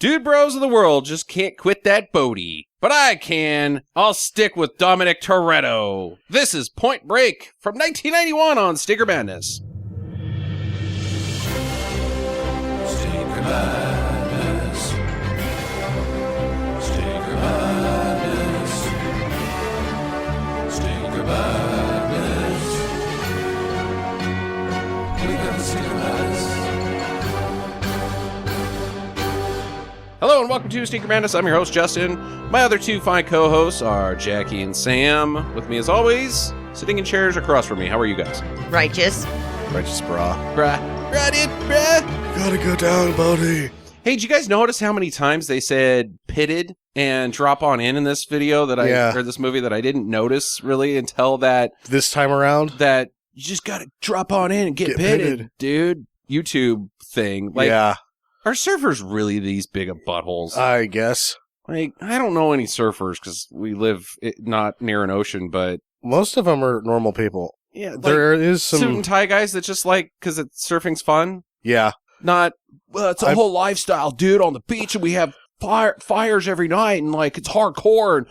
Dude bros of the world just can't quit that Bodhi. But I can. I'll stick with Dominic Toretto. This is Point Break from 1991 on Stinker Madness. Stinker Madness. Stinker Madness. Stinker Madness. We got the Stinker Madness. Hello and welcome to Stinker Madness. I'm your host, Justin. My other two fine co-hosts are Jackie and Sam. With me as always, sitting in chairs across from me. How are you guys? Righteous. Righteous brah. Brah. Brah, dude, brah. Gotta go down, Bodhi. Hey, did you guys notice how many times they said pitted and drop on in this video or this movie that I didn't notice really until that This time around? that you just gotta drop on in and get pitted, dude. YouTube thing. Like, yeah, are surfers really these big of buttholes? I guess. Like, I don't know any surfers because we live not near an ocean, but Most of them are normal people. yeah, There is some... suit and tie guys that just like because surfing's fun. Yeah. Not, well, it's a whole lifestyle, dude, on the beach, and we have fires every night, and like it's hardcore, and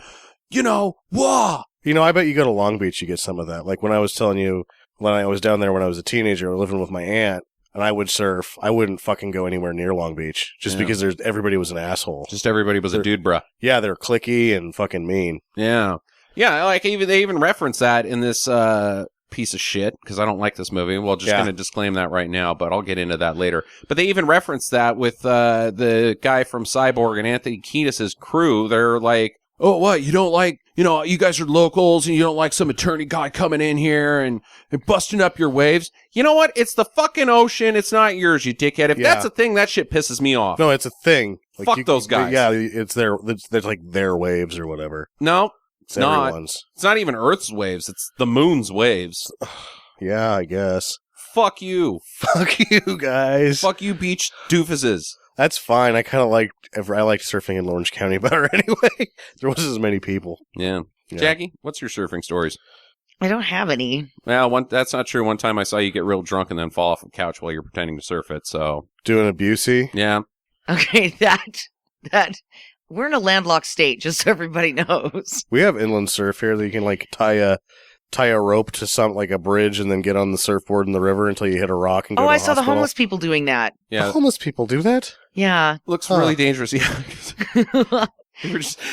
you know, wah. You know, I bet you go to Long Beach, you get some of that. Like when I was telling you, when I was down there when I was a teenager, living with my aunt, and I would surf, I wouldn't fucking go anywhere near Long Beach just because everybody was an asshole. Just everybody was a dude, bruh. Yeah, they're cliquey and fucking mean. Yeah, yeah. Like they even reference that in this piece of shit because I don't like this movie. Well, just going to disclaim that right now, but I'll get into that later. But they even reference that with the guy from Cyborg and Anthony Kiedis' crew. They're like, oh, what? You don't like, you know, you guys are locals and you don't like some attorney guy coming in here and busting up your waves. You know what? It's the fucking ocean. It's not yours, you dickhead. If that's a thing, that shit pisses me off. No, it's a thing. Like, fuck those guys. Yeah, it's like their waves or whatever. No, it's not. Everyone's. It's not even Earth's waves. It's the moon's waves. Yeah, I guess. Fuck you. Fuck you guys. Fuck you, beach doofuses. That's fine. I liked surfing in Orange County better anyway. There wasn't as many people. Yeah. Jackie, what's your surfing stories? I don't have any. Well, that's not true. One time I saw you get real drunk and then fall off the couch while you're pretending to surf it, so... Doing abusey? Yeah. Okay, that we're in a landlocked state, just so everybody knows. We have inland surf here that you can like tie a rope to some like a bridge and then get on the surfboard in the river until you hit a rock and go to the I saw hospital. the homeless people doing that. Yeah. The homeless people do that? Yeah. Looks really dangerous. Yeah.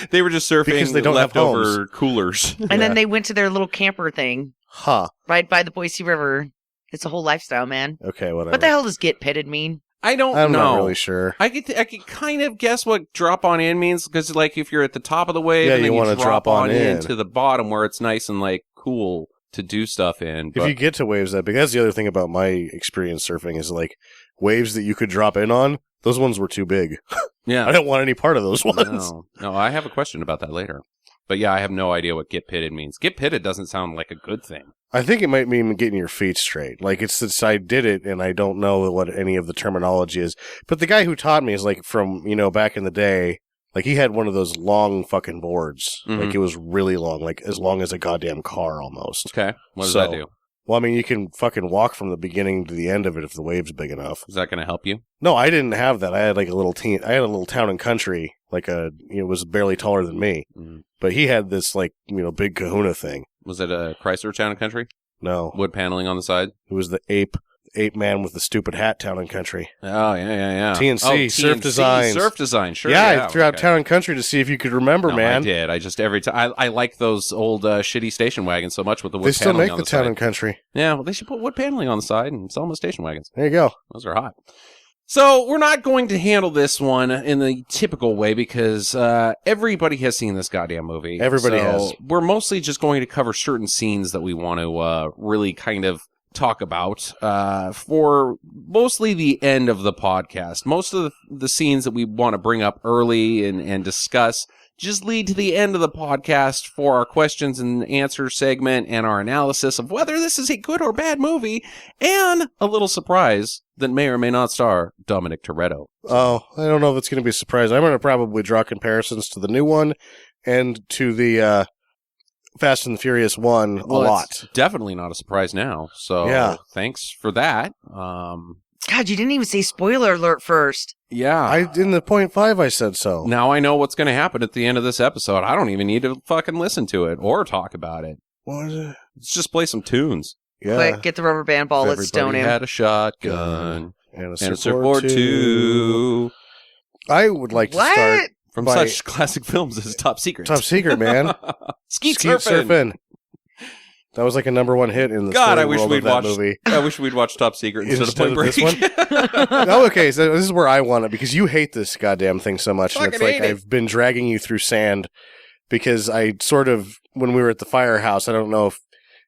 they were just surfing because they don't leftover have homes. coolers. And then they went to their little camper thing. Huh. Right by the Boise River. It's a whole lifestyle, man. Okay, whatever. What the hell does get pitted mean? I'm know. not really sure. I could kind of guess what drop on in means because like if you're at the top of the wave and then you you want to drop on in in to the bottom where it's nice and like cool to do stuff in. If you get to waves that big, that's the other thing about my experience surfing is like waves that you could drop in on, those ones were too big. Yeah. I don't want any part of those ones. No, I have a question about that later. But yeah, I have no idea what get pitted means. Get pitted doesn't sound like a good thing. I think it might mean getting your feet straight. Like, I did it, and I don't know what any of the terminology is. But the guy who taught me is, like, from, back in the day, like, he had one of those long fucking boards. Mm-hmm. Like, it was really long, like, as long as a goddamn car, almost. Okay. What does that do? Well, I mean, you can fucking walk from the beginning to the end of it if the wave's big enough. Is that going to help you? No, I didn't have that. I had, like, a little town and country, like it was barely taller than me. Mm. But he had this, like, big kahuna thing. Was it a Chrysler Town and Country? No. Wood paneling on the side? It was the ape man with the stupid hat Town and Country. Oh, yeah. TNC, Surf Designs. Surf Design, sure. Yeah, I threw out Town and Country to see if you could remember, man. I did. I just, every time, I like those old shitty station wagons so much with the wood paneling. They still paneling make on the Town and Country. Yeah, well, they should put wood paneling on the side and sell them as station wagons. There you go. Those are hot. So we're not going to handle this one in the typical way because everybody has seen this goddamn movie. Everybody has. We're mostly just going to cover certain scenes that we want to really kind of talk about for mostly the end of the podcast. Most of the scenes that we want to bring up early and discuss just lead to the end of the podcast for our questions and answer segment and our analysis of whether this is a good or bad movie and a little surprise that may or may not star Dominic Toretto. Oh, I don't know if it's going to be a surprise. I'm going to probably draw comparisons to the new one and to the Fast and the Furious 1 a lot. It's definitely not a surprise now. So yeah. Thanks for that. God, you didn't even say spoiler alert first. Yeah. In the 0.5, I said so. Now I know what's going to happen at the end of this episode. I don't even need to fucking listen to it or talk about it. What is it? Let's just play some tunes. Yeah. Quick, get the rubber band ball. Let's stone Everybody him. had a shotgun And and a surfboard too. I would like to What? start From by such classic films as Top Secret. Top Secret, man. Skeet Skeet surfing. Surfing. That was like a #1 hit in the God, story I wish world we'd of that watched. movie. I wish we'd watched Top Secret instead of Instead Point of Break. this Oh, okay, so this is where I want it because you hate this goddamn thing so much, and it's Fucking like hate it. I've been dragging you through sand because I sort of, when we were at the firehouse, I don't know if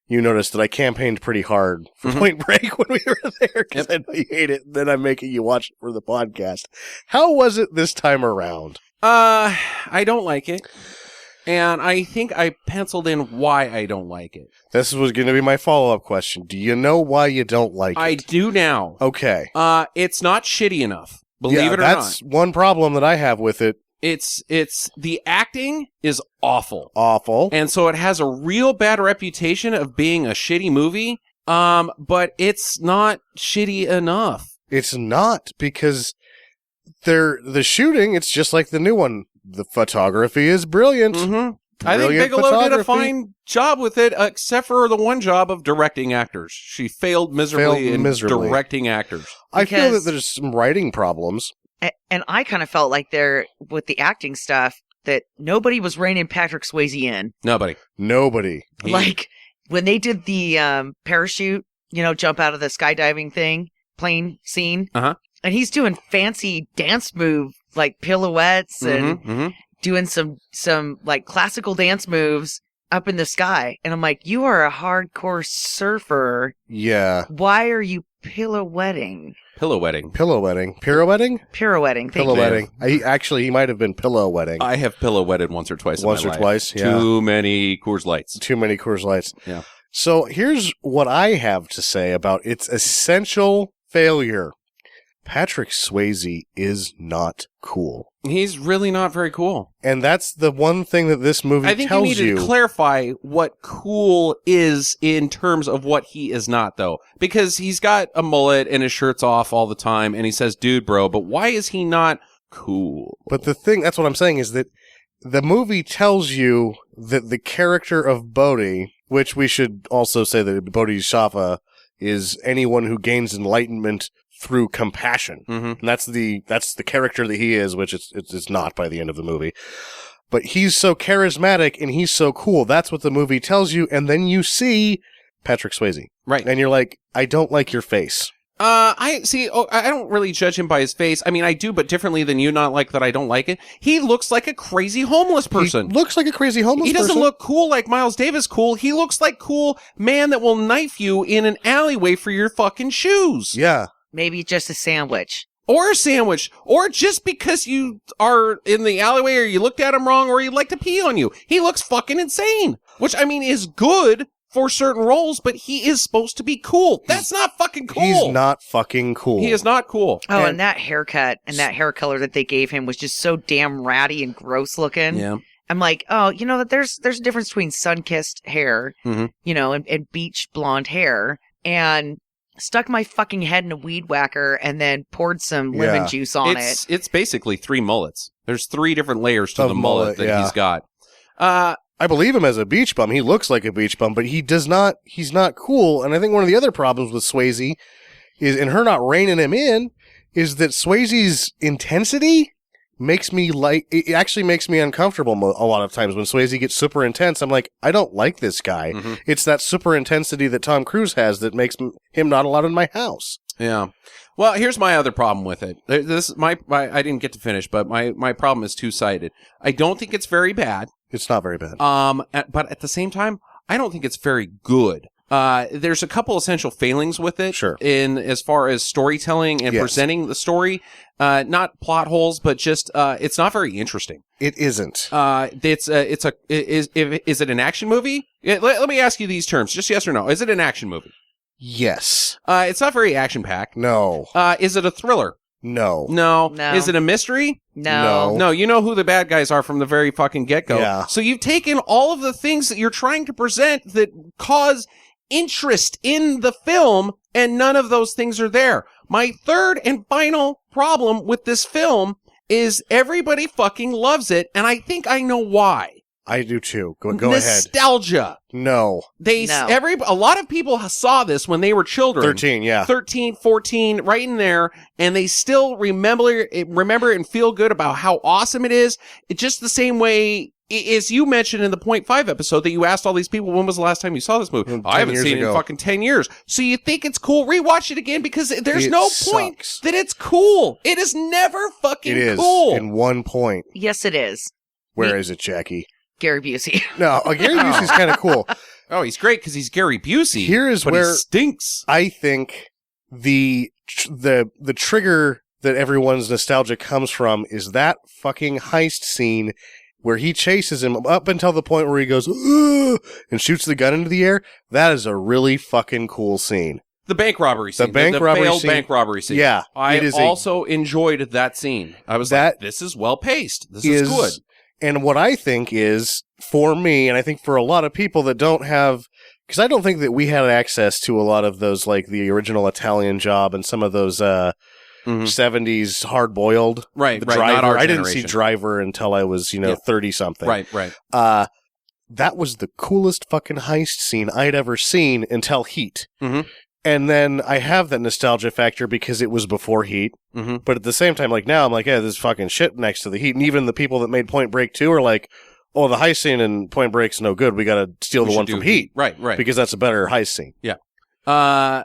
you noticed that I campaigned pretty hard for Mhm. Point Break when we were there because I know you hate it. Then I'm making you watch it for the podcast. How was it this time around? I don't like it, and I think I penciled in why I don't like it. This was going to be my follow-up question. Do you know why you don't like I it? do now. Okay. It's not shitty enough. Believe Yeah, it or that's not. one problem that I have with it. It's the acting is awful. Awful. And so it has a real bad reputation of being a shitty movie. But it's not shitty enough. It's not because the shooting, it's just like the new one. The photography is brilliant. Mm-hmm. I think Brilliant Bigelow did a photography. fine job with it, except for the one job of directing actors. She failed miserably in directing actors. I feel that Because- there's some writing problems. And I kind of felt like there, with the acting stuff, that nobody was reining Patrick Swayze in. Nobody. Nobody. Like, when they did the parachute, jump out of the skydiving plane scene. Uh-huh. And he's doing fancy dance move, like pirouettes and Mm-hmm. doing some like classical dance moves up in the sky. And I'm like, you are a hardcore surfer. Yeah. Why are you pirouetting? Pirouetting. Pirouetting. Pirouetting? Pirouetting. Thank you. Pirouetting. He might have been pirouetting. I have pirouetted once or twice Once in or my life. twice, yeah. Too many Coors Lights. Too many Coors Lights. Yeah. So here's what I have to say about its essential failure. Patrick Swayze is not cool. He's really not very cool. And that's the one thing that this movie I think you tells need to clarify what cool is in terms of what he is not, though. Because he's got a mullet and his shirt's off all the time, and he says, dude, bro, but why is he not cool? But the thing, that's what I'm saying, is that the movie tells you that the character of Bodhi, which we should also say that Bodhisattva is anyone who gains enlightenment through compassion. Mm-hmm. And that's the character that he is, which it's not by the end of the movie. But he's so charismatic and he's so cool. That's what the movie tells you. And then you see Patrick Swayze. Right. And you're like, I don't like your face. I see. Oh, I don't really judge him by his face. I mean, I do, but differently than you. Not like that. I don't like it. He looks like a crazy homeless person. He looks like a crazy homeless He doesn't person. look cool like Miles Davis cool. He looks like cool man that will knife you in an alleyway for your fucking shoes. Yeah. Maybe just a sandwich. Or a sandwich. Or just because you are in the alleyway or you looked at him wrong or he'd like to pee on you. He looks fucking insane. Which, I mean, is good for certain roles, but he is supposed to be cool. That's not fucking cool. He's not fucking cool. He is not cool. Oh, And- and that haircut and that hair color that they gave him was just so damn ratty and gross looking. Yeah. I'm like, oh, that there's a difference between sun-kissed hair, Mhm. and beach blonde hair, and stuck my fucking head in a weed whacker and then poured some lemon Yeah. juice on it. It's basically 3 mullets. There's 3 different layers to Of the mullet that yeah. he's got. I believe him as a beach bum. He looks like a beach bum, but he's not cool. And I think one of the other problems with Swayze is, and her not reining him in, is that Swayze's intensity it actually makes me uncomfortable a lot of times when Swayze gets super intense. I'm like, I don't like this guy. Mhm. It's that super intensity that Tom Cruise has that makes him not allowed in my house. Yeah. Well, here's my other problem with it. This my I didn't get to finish, but my problem is two-sided. I don't think it's very bad. It's not very bad. But at the same time, I don't think it's very good. There's a couple essential failings with it. Sure. In as far as storytelling and Yes. presenting the story, not plot holes, but just it's not very interesting. It isn't. Is it an action movie? Let me ask you these terms, just yes or no. Is it an action movie? Yes. It's not very action packed. No. Is it a thriller? No. No. No. Is it a mystery? No. No, you know who the bad guys are from the very fucking get-go. Yeah. So you've taken all of the things that you're trying to present that cause interest in the film, and none of those things are there. My third and final problem with this film is everybody fucking loves it, and I think I know why. I do too. Go ahead. Nostalgia. No. A lot of people saw this when they were children. 13, yeah. 13, 14, right in there, and they still remember it and feel good about how awesome it is. It's just the same way as you mentioned in the Point 5 episode that you asked all these people, when was the last time you saw this movie? I haven't seen it in fucking 10 years. So you think it's cool? Rewatch it again because there's no point that it's cool. It is never fucking cool. It is, in one point. Yes, it is. Where is it, Jackie? Gary Busey. No, Gary Busey's kind of cool. Oh, he's great because he's Gary Busey. Here is but where he stinks. I think the trigger that everyone's nostalgia comes from is that fucking heist scene where he chases him up until the point where he goes, "Ugh," and shoots the gun into the air. That is a really fucking cool scene. The bank robbery scene. The failed bank robbery scene. Yeah. I also enjoyed that scene. I was like, this is well paced. This is good. And what I think is, for me, and I think for a lot of people that don't have, because I don't think that we had access to a lot of those, like the original Italian Job and some of those 70s hard-boiled. Right, Driver. Not our I didn't generation. see Driver until I was, 30-something. Right. That was the coolest fucking heist scene I'd ever seen until Heat. Mm-hmm. And then I have that nostalgia factor because it was before Heat. Mm-hmm. But at the same time, like now, I'm like, yeah, this is fucking shit next to the Heat. And even the people that made Point Break 2 are like, oh, the heist scene in Point Break's no good. We got to steal the one from Heat. Right. Because that's a better heist scene. Yeah. I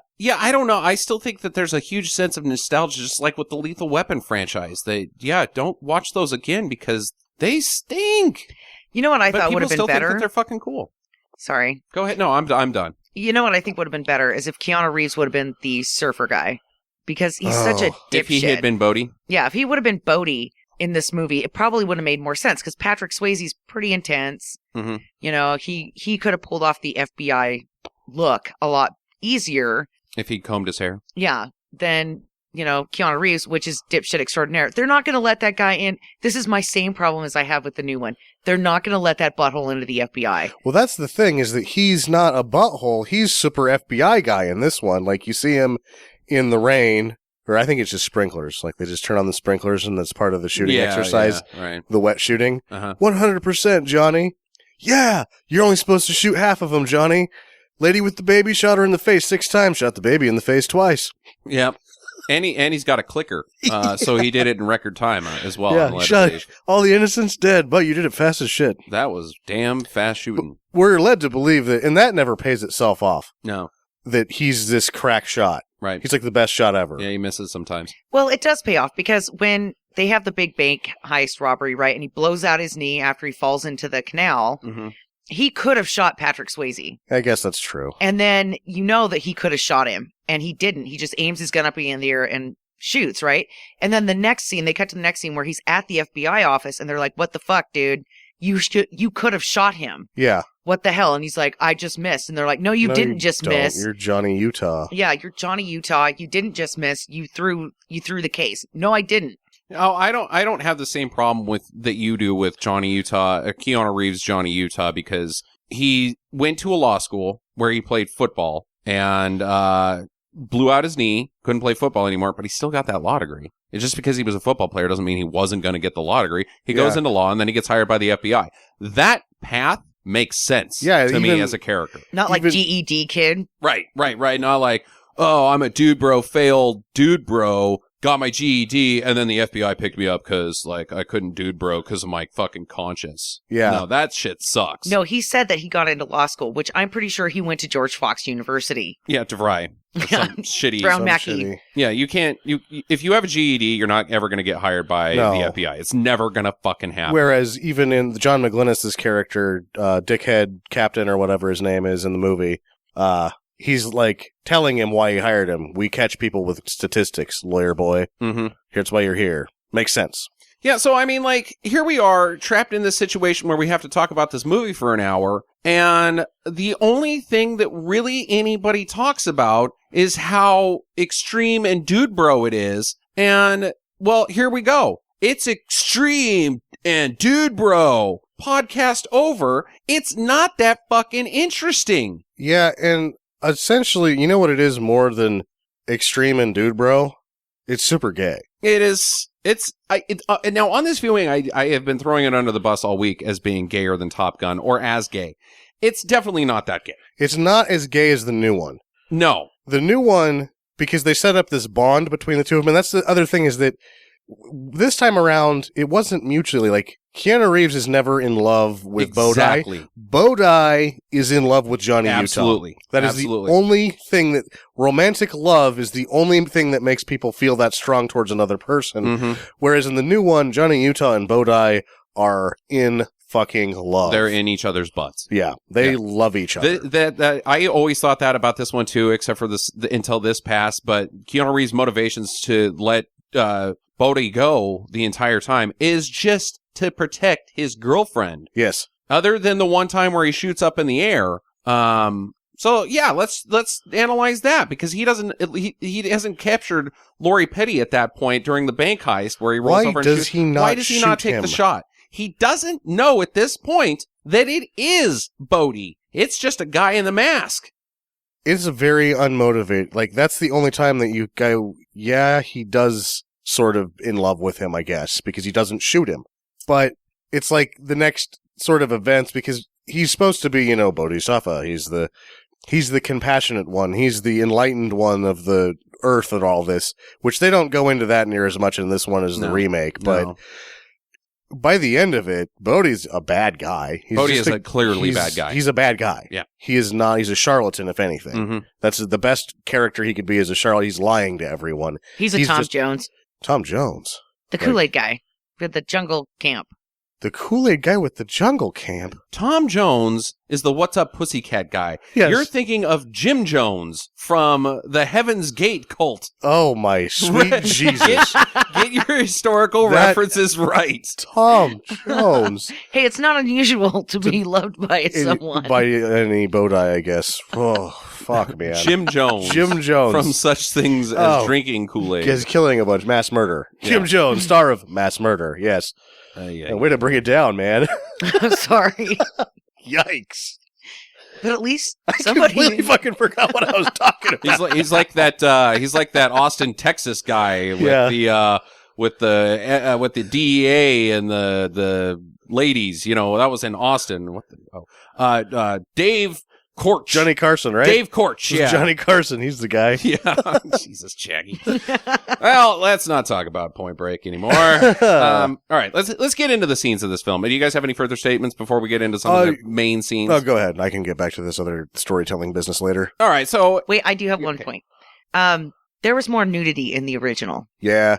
don't know. I still think that there's a huge sense of nostalgia, just like with the Lethal Weapon franchise. Don't watch those again because they stink. You know what I thought would have been better? Think better? that they're fucking cool. Sorry. Go ahead. No, I'm done. You know what I think would have been better is if Keanu Reeves would have been the surfer guy. Because he's such a dipshit. If he had been Bodhi? Yeah, if he would have been Bodhi in this movie, it probably would have made more sense because Patrick Swayze's pretty intense. Mm-hmm. He could have pulled off the FBI look a lot easier. If he combed his hair? Yeah. Then, Keanu Reeves, which is dipshit extraordinaire. They're not going to let that guy in. This is my same problem as I have with the new one. They're not going to let that butthole into the FBI. Well, that's the thing, is that he's not a butthole. He's super FBI guy in this one. Like, you see him in the rain, or I think it's just sprinklers. Like, they just turn on the sprinklers, and that's part of the shooting exercise. Yeah, right. The wet shooting. 100%, Johnny. Yeah, you're only supposed to shoot half of them, Johnny. Lady with the baby shot her in the face 6 times, shot the baby in the face twice. Yep. And he's got a clicker, so he did it in record time as well. Yeah, shot all the innocents dead, but you did it fast as shit. That was damn fast shooting. We're led to believe that, and that never pays itself off. No. That he's this crack shot. Right. He's like the best shot ever. Yeah, he misses sometimes. Well, it does pay off because when they have the big bank heist robbery, right, and he blows out his knee after he falls into the canal, he could have shot Patrick Swayze. I guess that's true. And then that he could have shot him, and he didn't. He just aims his gun up in the air and shoots, right? And then the next scene, they cut to the next scene where he's at the FBI office, and they're like, "What the fuck, dude? You could have shot him." Yeah. What the hell? And he's like, "I just missed." And they're like, "No, you didn't just miss. You're Johnny Utah." Yeah, you're Johnny Utah. You didn't just miss. You threw the case. No, I didn't. Oh, I don't have the same problem that you do with Johnny Utah, Keanu Reeves' Johnny Utah, because he went to a law school where he played football and blew out his knee, couldn't play football anymore, but he still got that law degree. It's just because he was a football player doesn't mean he wasn't going to get the law degree. He goes into law and then he gets hired by the FBI. That path makes sense to me as a character. Not like GED kid. Right. Not like, oh, I'm a dude bro, failed dude bro, got my GED, and then the FBI picked me up because, like, I couldn't dude bro because of my fucking conscience. Yeah. No, that shit sucks. No, he said that he got into law school, which I'm pretty sure he went to George Fox University. Yeah, DeVry. Some shitty. Brown Mackey. Yeah, you can't, if you have a GED, you're not ever going to get hired by the FBI. It's never going to fucking happen. Whereas even in John McGlinnis's character, Dickhead Captain or whatever his name is in the movie, he's like telling him why he hired him. We catch people with statistics, lawyer boy. Mm-hmm. Here's why you're here. Makes sense. Yeah, so I mean, like, here we are trapped in this situation where we have to talk about this movie for an hour, and the only thing that really anybody talks about is how extreme and dude bro it is. And, well, here we go. It's extreme and dude bro. Podcast over. It's not that fucking interesting. Yeah, and essentially, you know what it is more than extreme and dude bro, it's super gay. It is. And now on this viewing, I have been throwing it under the bus all week as being gayer than Top Gun or as gay. It's definitely not that gay. It's not as gay as the new one. No. The new one, because they set up this bond between the two of them, and that's the other thing is that this time around, it wasn't mutually, like, Keanu Reeves is never in love with Exactly. Bodhi is in love with Johnny Absolutely. Utah. That is Absolutely. the only thing that, romantic love is the only thing that makes people feel that strong towards another person. Mm-hmm. Whereas in the new one, Johnny Utah and Bodhi are in fucking love. They're in each other's butts. Yeah, they love each other. I always thought that about this one too, except for until this passed. But Keanu Reeves' motivations to let Bodhi go the entire time is just to protect his girlfriend. Yes. Other than the one time where he shoots up in the air. So yeah, let's analyze that because he hasn't captured Lori Petty at that point during the bank heist where he rolls over and shoots. Why does he not take the shot? He doesn't know at this point that it is Bodhi. It's just a guy in the mask. It's a very unmotivated. Like, that's the only time that you go, yeah, he does sort of in love with him, I guess, because he doesn't shoot him. But it's like the next sort of events because he's supposed to be, Bodhisattva. He's the compassionate one. He's the enlightened one of the earth and all this, which they don't go into that near as much in this one as the remake. But by the end of it, Bodhi's a bad guy. Bodhi is a clearly bad guy. He's a bad guy. Yeah. He is not. He's a charlatan, if anything. Mm-hmm. That's the best character he could be as a charlatan. He's lying to everyone. He's Tom Jones. Tom Jones. The Kool-Aid guy with the jungle camp. The Kool-Aid guy with the jungle camp. Tom Jones is the What's Up Pussycat guy. Yes. You're thinking of Jim Jones from the Heaven's Gate cult. Oh, my sweet Jesus. Get your historical references right. Tom Jones. Hey, it's not unusual to be loved by someone. By any Bodhi, I guess. Oh, fuck, man. Jim Jones. Jim Jones. From such things as drinking Kool-Aid. Is killing a bunch. Mass murder. Yeah. Jim Jones, star of Mass Murder. Yes. Way to bring it down, man. I'm sorry. Yikes. But at least I somebody completely fucking forgot what I was talking about. He's like that Austin, Texas guy with the DEA and the ladies. That was in Austin. Dave Korch. Johnny Carson, right? Dave Korch, yeah. Johnny Carson, he's the guy. Yeah. Jesus, Shaggy. Well, let's not talk about Point Break anymore. All right, let's get into the scenes of this film. Do you guys have any further statements before we get into some of the main scenes? Oh, go ahead. I can get back to this other storytelling business later. All right, so... Wait, I do have one point. There was more nudity in the original. Yeah.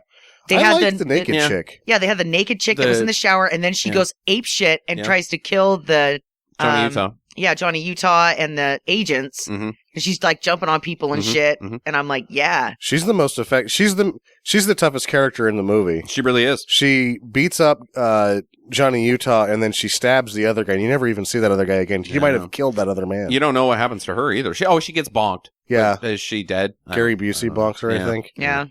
They I had liked the naked chick. Yeah, they had the naked chick that was in the shower, and then she goes ape shit and tries to kill the... Johnny Utah. Yeah, Johnny Utah and the agents. Mm-hmm. And she's like jumping on people and shit. Mm-hmm. And I'm like, yeah. She's the most effective. She's the toughest character in the movie. She really is. She beats up Johnny Utah and then she stabs the other guy. And you never even see that other guy again. He might have killed that other man. You don't know what happens to her either. She gets bonked. Yeah. Is she dead? Gary Busey bonks her, I think. Yeah.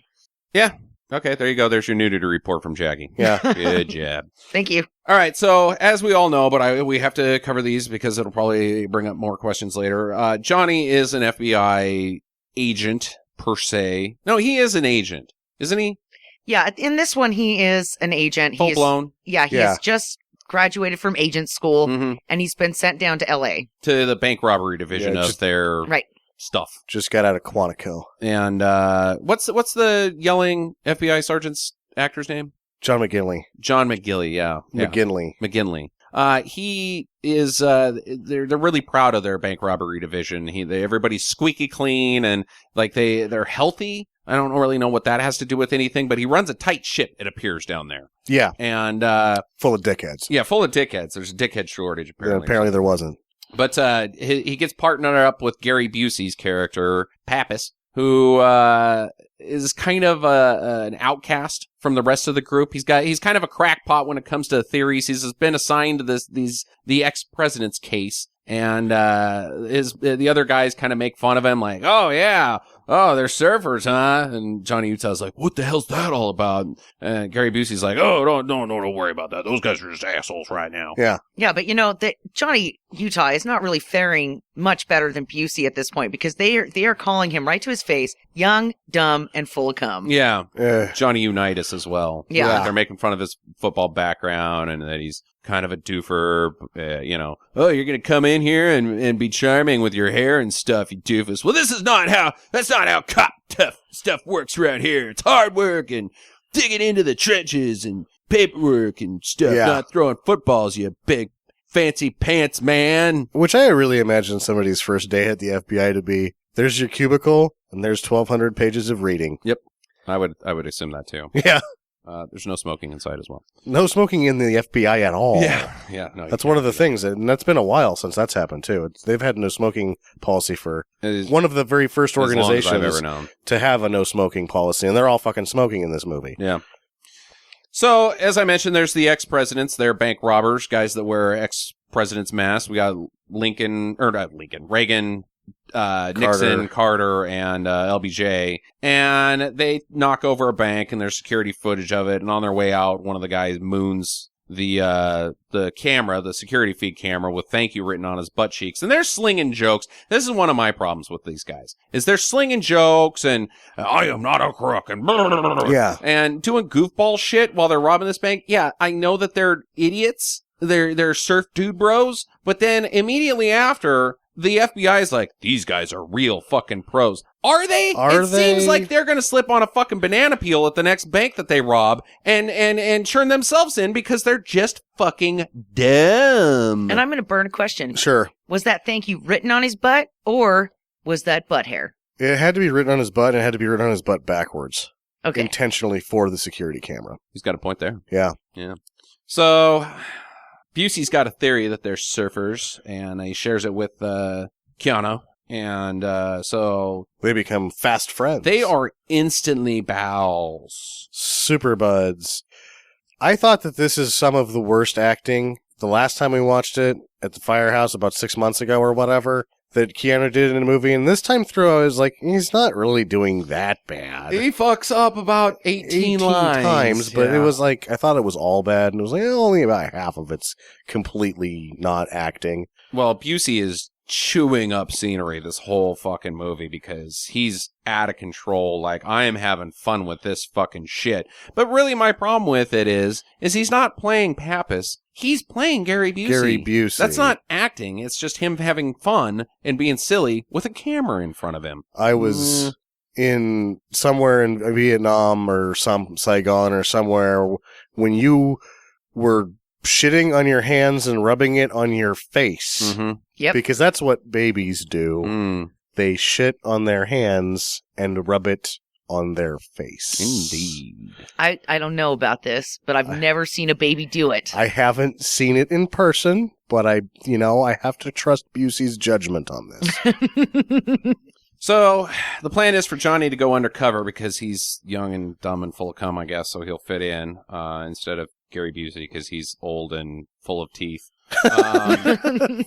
Yeah. Okay, there you go. There's your nudity report from Jackie. Yeah. Good job. Thank you. All right, so as we all know, but we have to cover these because it'll probably bring up more questions later. Johnny is an FBI agent, per se. No, he is an agent, isn't he? Yeah, in this one, he is an agent. Full blown? Yeah, he has just graduated from agent school, and he's been sent down to L.A. To the bank robbery division of their stuff. Just got out of Quantico. And what's the yelling FBI sergeant's actor's name? John McGinley. John McGinley, yeah. McGinley. He is. They're really proud of their bank robbery division. Everybody's squeaky clean and like they're healthy. I don't really know what that has to do with anything, but he runs a tight ship. It appears down there. Yeah, and full of dickheads. Yeah, full of dickheads. There's a dickhead shortage apparently. Yeah, apparently there wasn't. But he gets partnered up with Gary Busey's character Pappas, who is kind of an outcast from the rest of the group. He's kind of a crackpot when it comes to theories. He's been assigned to the ex-president's case, and the other guys kind of make fun of him, like, oh yeah, oh they're surfers, huh? And Johnny Utah's like, what the hell's that all about? And Gary Busey's like, oh don't worry about that. Those guys are just assholes right now. Yeah, but that Johnny Utah is not really faring much better than Busey at this point because they are calling him right to his face, young, dumb, and full of cum. Yeah. Eh. Johnny Unitas as well. Yeah. They're making fun of his football background and that he's kind of a doofer, oh, you're going to come in here and be charming with your hair and stuff, you doofus. Well, that's not how cop tough stuff works around here. It's hard work and digging into the trenches and paperwork and stuff, not throwing footballs, you big fancy pants man. Which I really imagine somebody's first day at the FBI to be, there's your cubicle and there's 1,200 pages of reading. Yep. I would assume that too. Yeah. There's no smoking inside as well. No smoking in the FBI at all. Yeah. No, that's one of the things, and that's been a while since that's happened too. They've had no smoking policy for one of the very first organizations I've ever known to have a no smoking policy, and they're all fucking smoking in this movie. Yeah. So, as I mentioned, there's the ex-presidents. They're bank robbers, guys that wear ex-presidents' masks. We got Reagan, Nixon, Carter, and LBJ. And they knock over a bank, and there's security footage of it. And on their way out, one of the guys moons the camera, the security feed camera, with "thank you" written on his butt cheeks. And they're slinging jokes. This is one of my problems with these guys, is they're slinging jokes and "I am not a crook" and and doing goofball shit while they're robbing this bank. Yeah, I know that they're idiots. They're surf dude bros. But then immediately after, the FBI is like, these guys are real fucking pros. Are they? It seems like they're going to slip on a fucking banana peel at the next bank that they rob and turn themselves in because they're just fucking dumb. And I'm going to burn a question. Sure. Was that "thank you" written on his butt, or was that butt hair? It had to be written on his butt, and it had to be written on his butt backwards. Okay. Intentionally for the security camera. He's got a point there. Yeah. So Busey's got a theory that they're surfers, and he shares it with Keanu. And so they become fast friends. They are instantly pals. Super buds. I thought that this is some of the worst acting the last time we watched it at the firehouse about 6 months ago or whatever that Keanu did in a movie. And this time through, I was like, he's not really doing that bad. He fucks up about 18 times, but it was like, I thought it was all bad. And it was like, only about half of it's completely not acting. Well, Busey is chewing up scenery this whole fucking movie because he's out of control. Like, I am having fun with this fucking shit. But really my problem with it is he's not playing Pappas. He's playing Gary Busey. That's not acting. It's just him having fun and being silly with a camera in front of him. I was in somewhere in Vietnam or Saigon or somewhere when you were shitting on your hands and rubbing it on your face. Mm-hmm. Yep. Because that's what babies do. They shit on their hands and rub it on their face. Indeed. I don't know about this, but I've never seen a baby do it. I haven't seen it in person, but I have to trust Busey's judgment on this. So the plan is for Johnny to go undercover because he's young and dumb and full of cum, I guess, so he'll fit in instead of Gary Busey because he's old and full of teeth.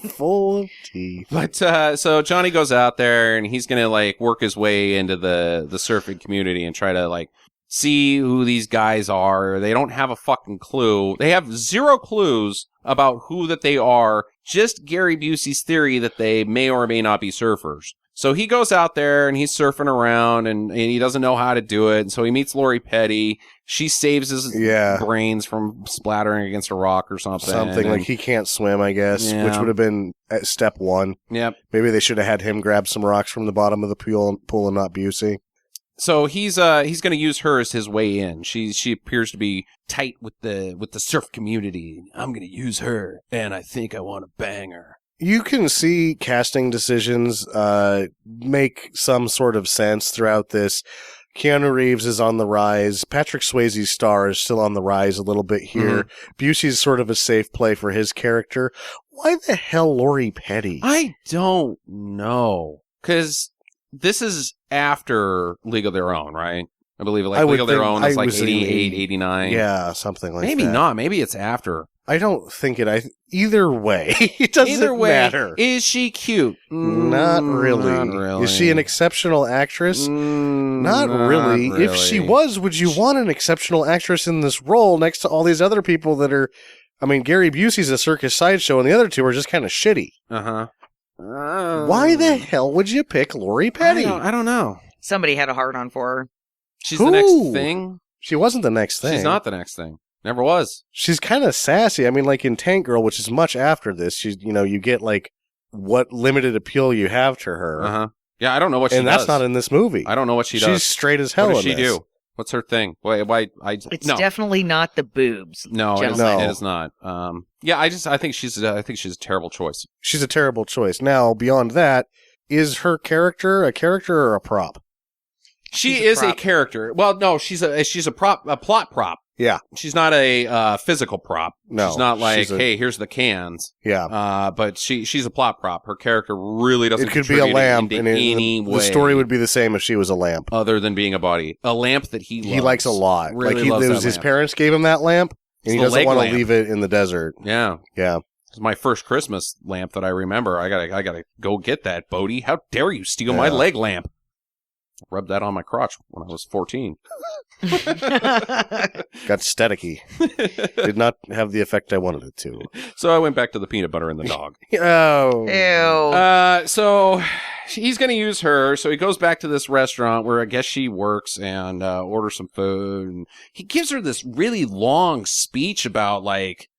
Full of teeth. But so Johnny goes out there and he's gonna like work his way into the surfing community and try to like see who these guys are. They don't have a fucking clue. They have zero clues about who that they are. Just Gary Busey's theory that they may or may not be surfers. So he goes out there and he's surfing around and he doesn't know how to do it. And so he meets Lori Petty. She saves his brains from splattering against a rock or something. Like he can't swim, I guess, which would have been at step one. Yep. Maybe they should have had him grab some rocks from the bottom of the pool and not Busey. So he's going to use her as his way in. She appears to be tight with the surf community. I'm going to use her, and I think I want to bang her. You can see casting decisions make some sort of sense throughout this. Keanu Reeves is on the rise. Patrick Swayze's star is still on the rise a little bit here. Busey's sort of a safe play for his character. Why the hell Lori Petty? I don't know. Because this is after League of Their Own, right? I believe League of Their Own is like 88, 89. Yeah, something like Maybe that. not. Maybe it's after. I don't think it. Either way, it doesn't matter. Is she cute? Not really. Not really. Is she an exceptional actress? Not really. If she was, would you want an exceptional actress in this role next to all these other people that are... I mean, Gary Busey's a circus sideshow, and the other two are just kind of shitty. Uh-huh. Why the hell would you pick Lori Petty? I don't know. Somebody had a hard on for her. She's the next thing. She wasn't the next thing. She's not the next thing. Never was. She's kind of sassy. I mean, like in Tank Girl, which is much after this, she's, you get like what limited appeal you have to her. Uh-huh. Yeah, I don't know what she does. And that's not in this movie. I don't know what she does. She's straight as hell. What does in she this. do? What's her thing? It's definitely not the boobs. No, it gentlemen. is not. Yeah, I think she's a terrible choice. She's a terrible choice. Now, beyond that, is her character a character or a prop? She is a character. Well, no, she's a plot prop. Yeah. She's not a physical prop. No. She's not like, hey, here's the cans. Yeah. But she's a plot prop. Her character really doesn't It could be a lamp, and the story would be the same if she was a lamp. Other than being a body. A lamp that he loves. He likes a lot. Really like loves it was that his lamp. parents gave him that lamp, and he doesn't want to lamp. leave it in the desert. Yeah. Yeah. It's my first Christmas lamp that I remember. I gotta go get that, Bodhi. How dare you steal my leg lamp? Rubbed that on my crotch when I was 14. Got staticky. Did not have the effect I wanted it to. So I went back to the peanut butter and the dog. Oh. Ew. So he's going to use her. So he goes back to this restaurant where I guess she works and orders some food. And he gives her this really long speech about like,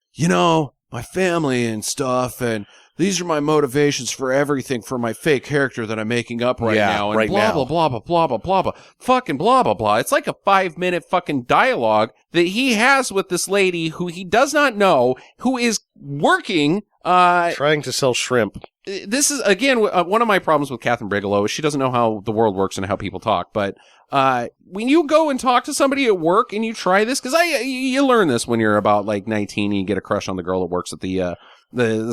my family and stuff, and these are my motivations for everything for my fake character that I'm making up right now, and right blah, now. blah, blah, blah, blah, blah, blah, blah, fucking blah, blah, blah. It's like a 5-minute fucking dialogue that he has with this lady who he does not know, who is working, trying to sell shrimp. This is, again, one of my problems with Catherine Bigelow is she doesn't know how the world works and how people talk, but when you go and talk to somebody at work and you try this, because you learn this when you're about like 19 and you get a crush on the girl that works at the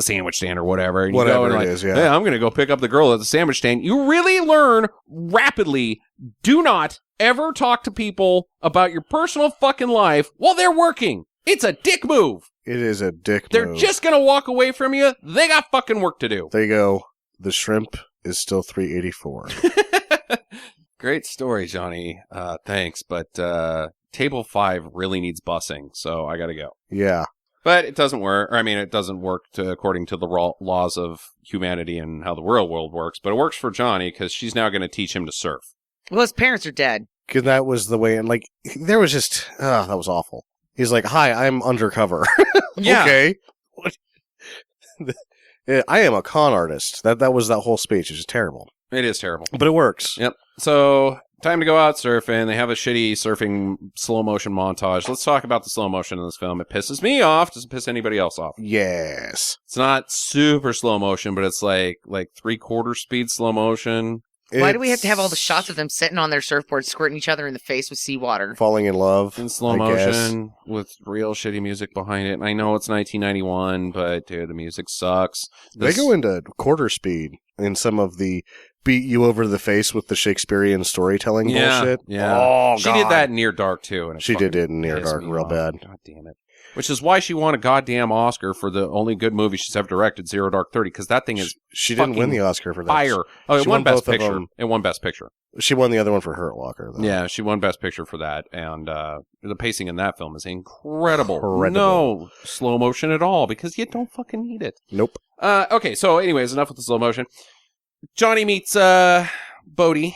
sandwich stand or whatever. And Whatever you go and it like, is, yeah. Hey, I'm going to go pick up the girl at the sandwich stand. You really learn rapidly, do not ever talk to people about your personal fucking life while they're working. It's a dick move. It is a dick They're move. just going to walk away from you. They got fucking work to do. There you go. The shrimp is still $3.84. Great story, Johnny. Thanks, but Table 5 really needs busing, so I gotta go. Yeah. But it doesn't work. I mean, it doesn't work according to the laws of humanity and how the real world works, but it works for Johnny because she's now going to teach him to surf. Well, his parents are dead. Because that was the way, and like, there was just, that was awful. He's like, hi, I'm undercover. Yeah. Okay. What? I am a con artist. That was that whole speech. It's just terrible. It is terrible. But it works. Yep. So, time to go out surfing. They have a shitty surfing slow motion montage. Let's talk about the slow motion in this film. It pisses me off. Doesn't piss anybody else off. Yes. It's not super slow motion, but it's like 3/4 speed slow motion. Why do we have to have all the shots of them sitting on their surfboards squirting each other in the face with seawater? Falling in love. In slow motion with real shitty music behind it. And I know it's 1991, but dude, the music sucks. They go into quarter speed in some of the beat you over the face with the Shakespearean storytelling bullshit. Yeah. Oh, she did that in Near Dark too. And she did it in Near Dark real bad. God damn it. Which is why she won a goddamn Oscar for the only good movie she's ever directed, Zero Dark 30, because that thing is She didn't win the Oscar for that. fire. Oh, it won Best both of Picture. them. It won Best Picture. She won the other one for Hurt Locker, though. Yeah, she won Best Picture for that. And the pacing in that film is incredible. Incredible. No slow motion at all, because you don't fucking need it. Nope. Okay, so anyways, enough with the slow motion. Johnny meets Bodhi,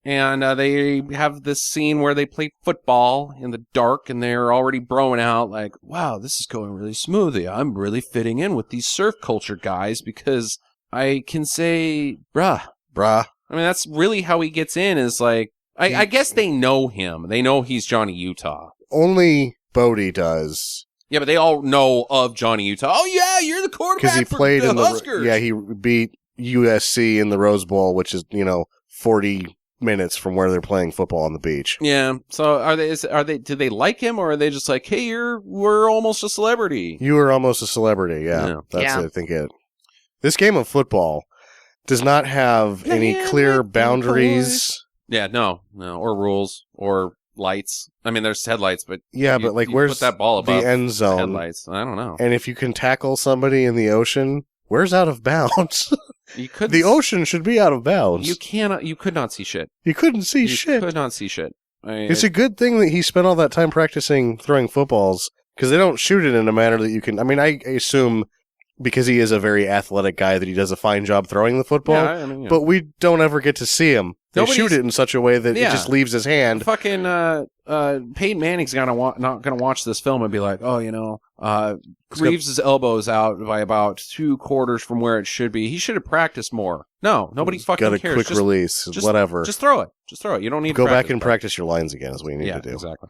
and they have this scene where they play football in the dark, and they're already broing out like, wow, this is going really smoothly. I'm really fitting in with these surf culture guys because I can say, brah. Brah. I mean, that's really how he gets in is like, I guess they know him. They know he's Johnny Utah. Only Bodhi does. Yeah, but they all know of Johnny Utah. Oh, yeah, you're the quarterback Because he played for in the Huskers. Yeah, he beat USC in the Rose Bowl, which is, 40 minutes from where they're playing football on the beach. Yeah. So are they? Do they like him, or are they just like, hey, we're almost a celebrity? You were almost a celebrity. Yeah. That's Yeah. I think it. This game of football does not have any clear boundaries. Yeah. No. Or rules or lights. I mean, there's headlights, but Yeah, you- but like, you where's put that ball above the end zone? headlights? I don't know. And if you can tackle somebody in the ocean, where's out of bounds? You could. The ocean should be out of bounds. You cannot. You could not see shit. You couldn't see You shit. could not see shit. I mean, It's a good thing that he spent all that time practicing throwing footballs because they don't shoot it in a manner that you can. I mean, I assume because he is a very athletic guy that he does a fine job throwing the football. Yeah, I mean, But we don't ever get to see him. They shoot it in such a way that it just leaves his hand. Fucking Peyton Manning's not gonna watch this film and be like, oh, Reeves' elbow's out by about 2/4 from where it should be. He should have practiced more. No, nobody fucking got a cares. quick release, whatever. Just throw it. You don't need to go back and practice your lines again, is what you need to do. Exactly.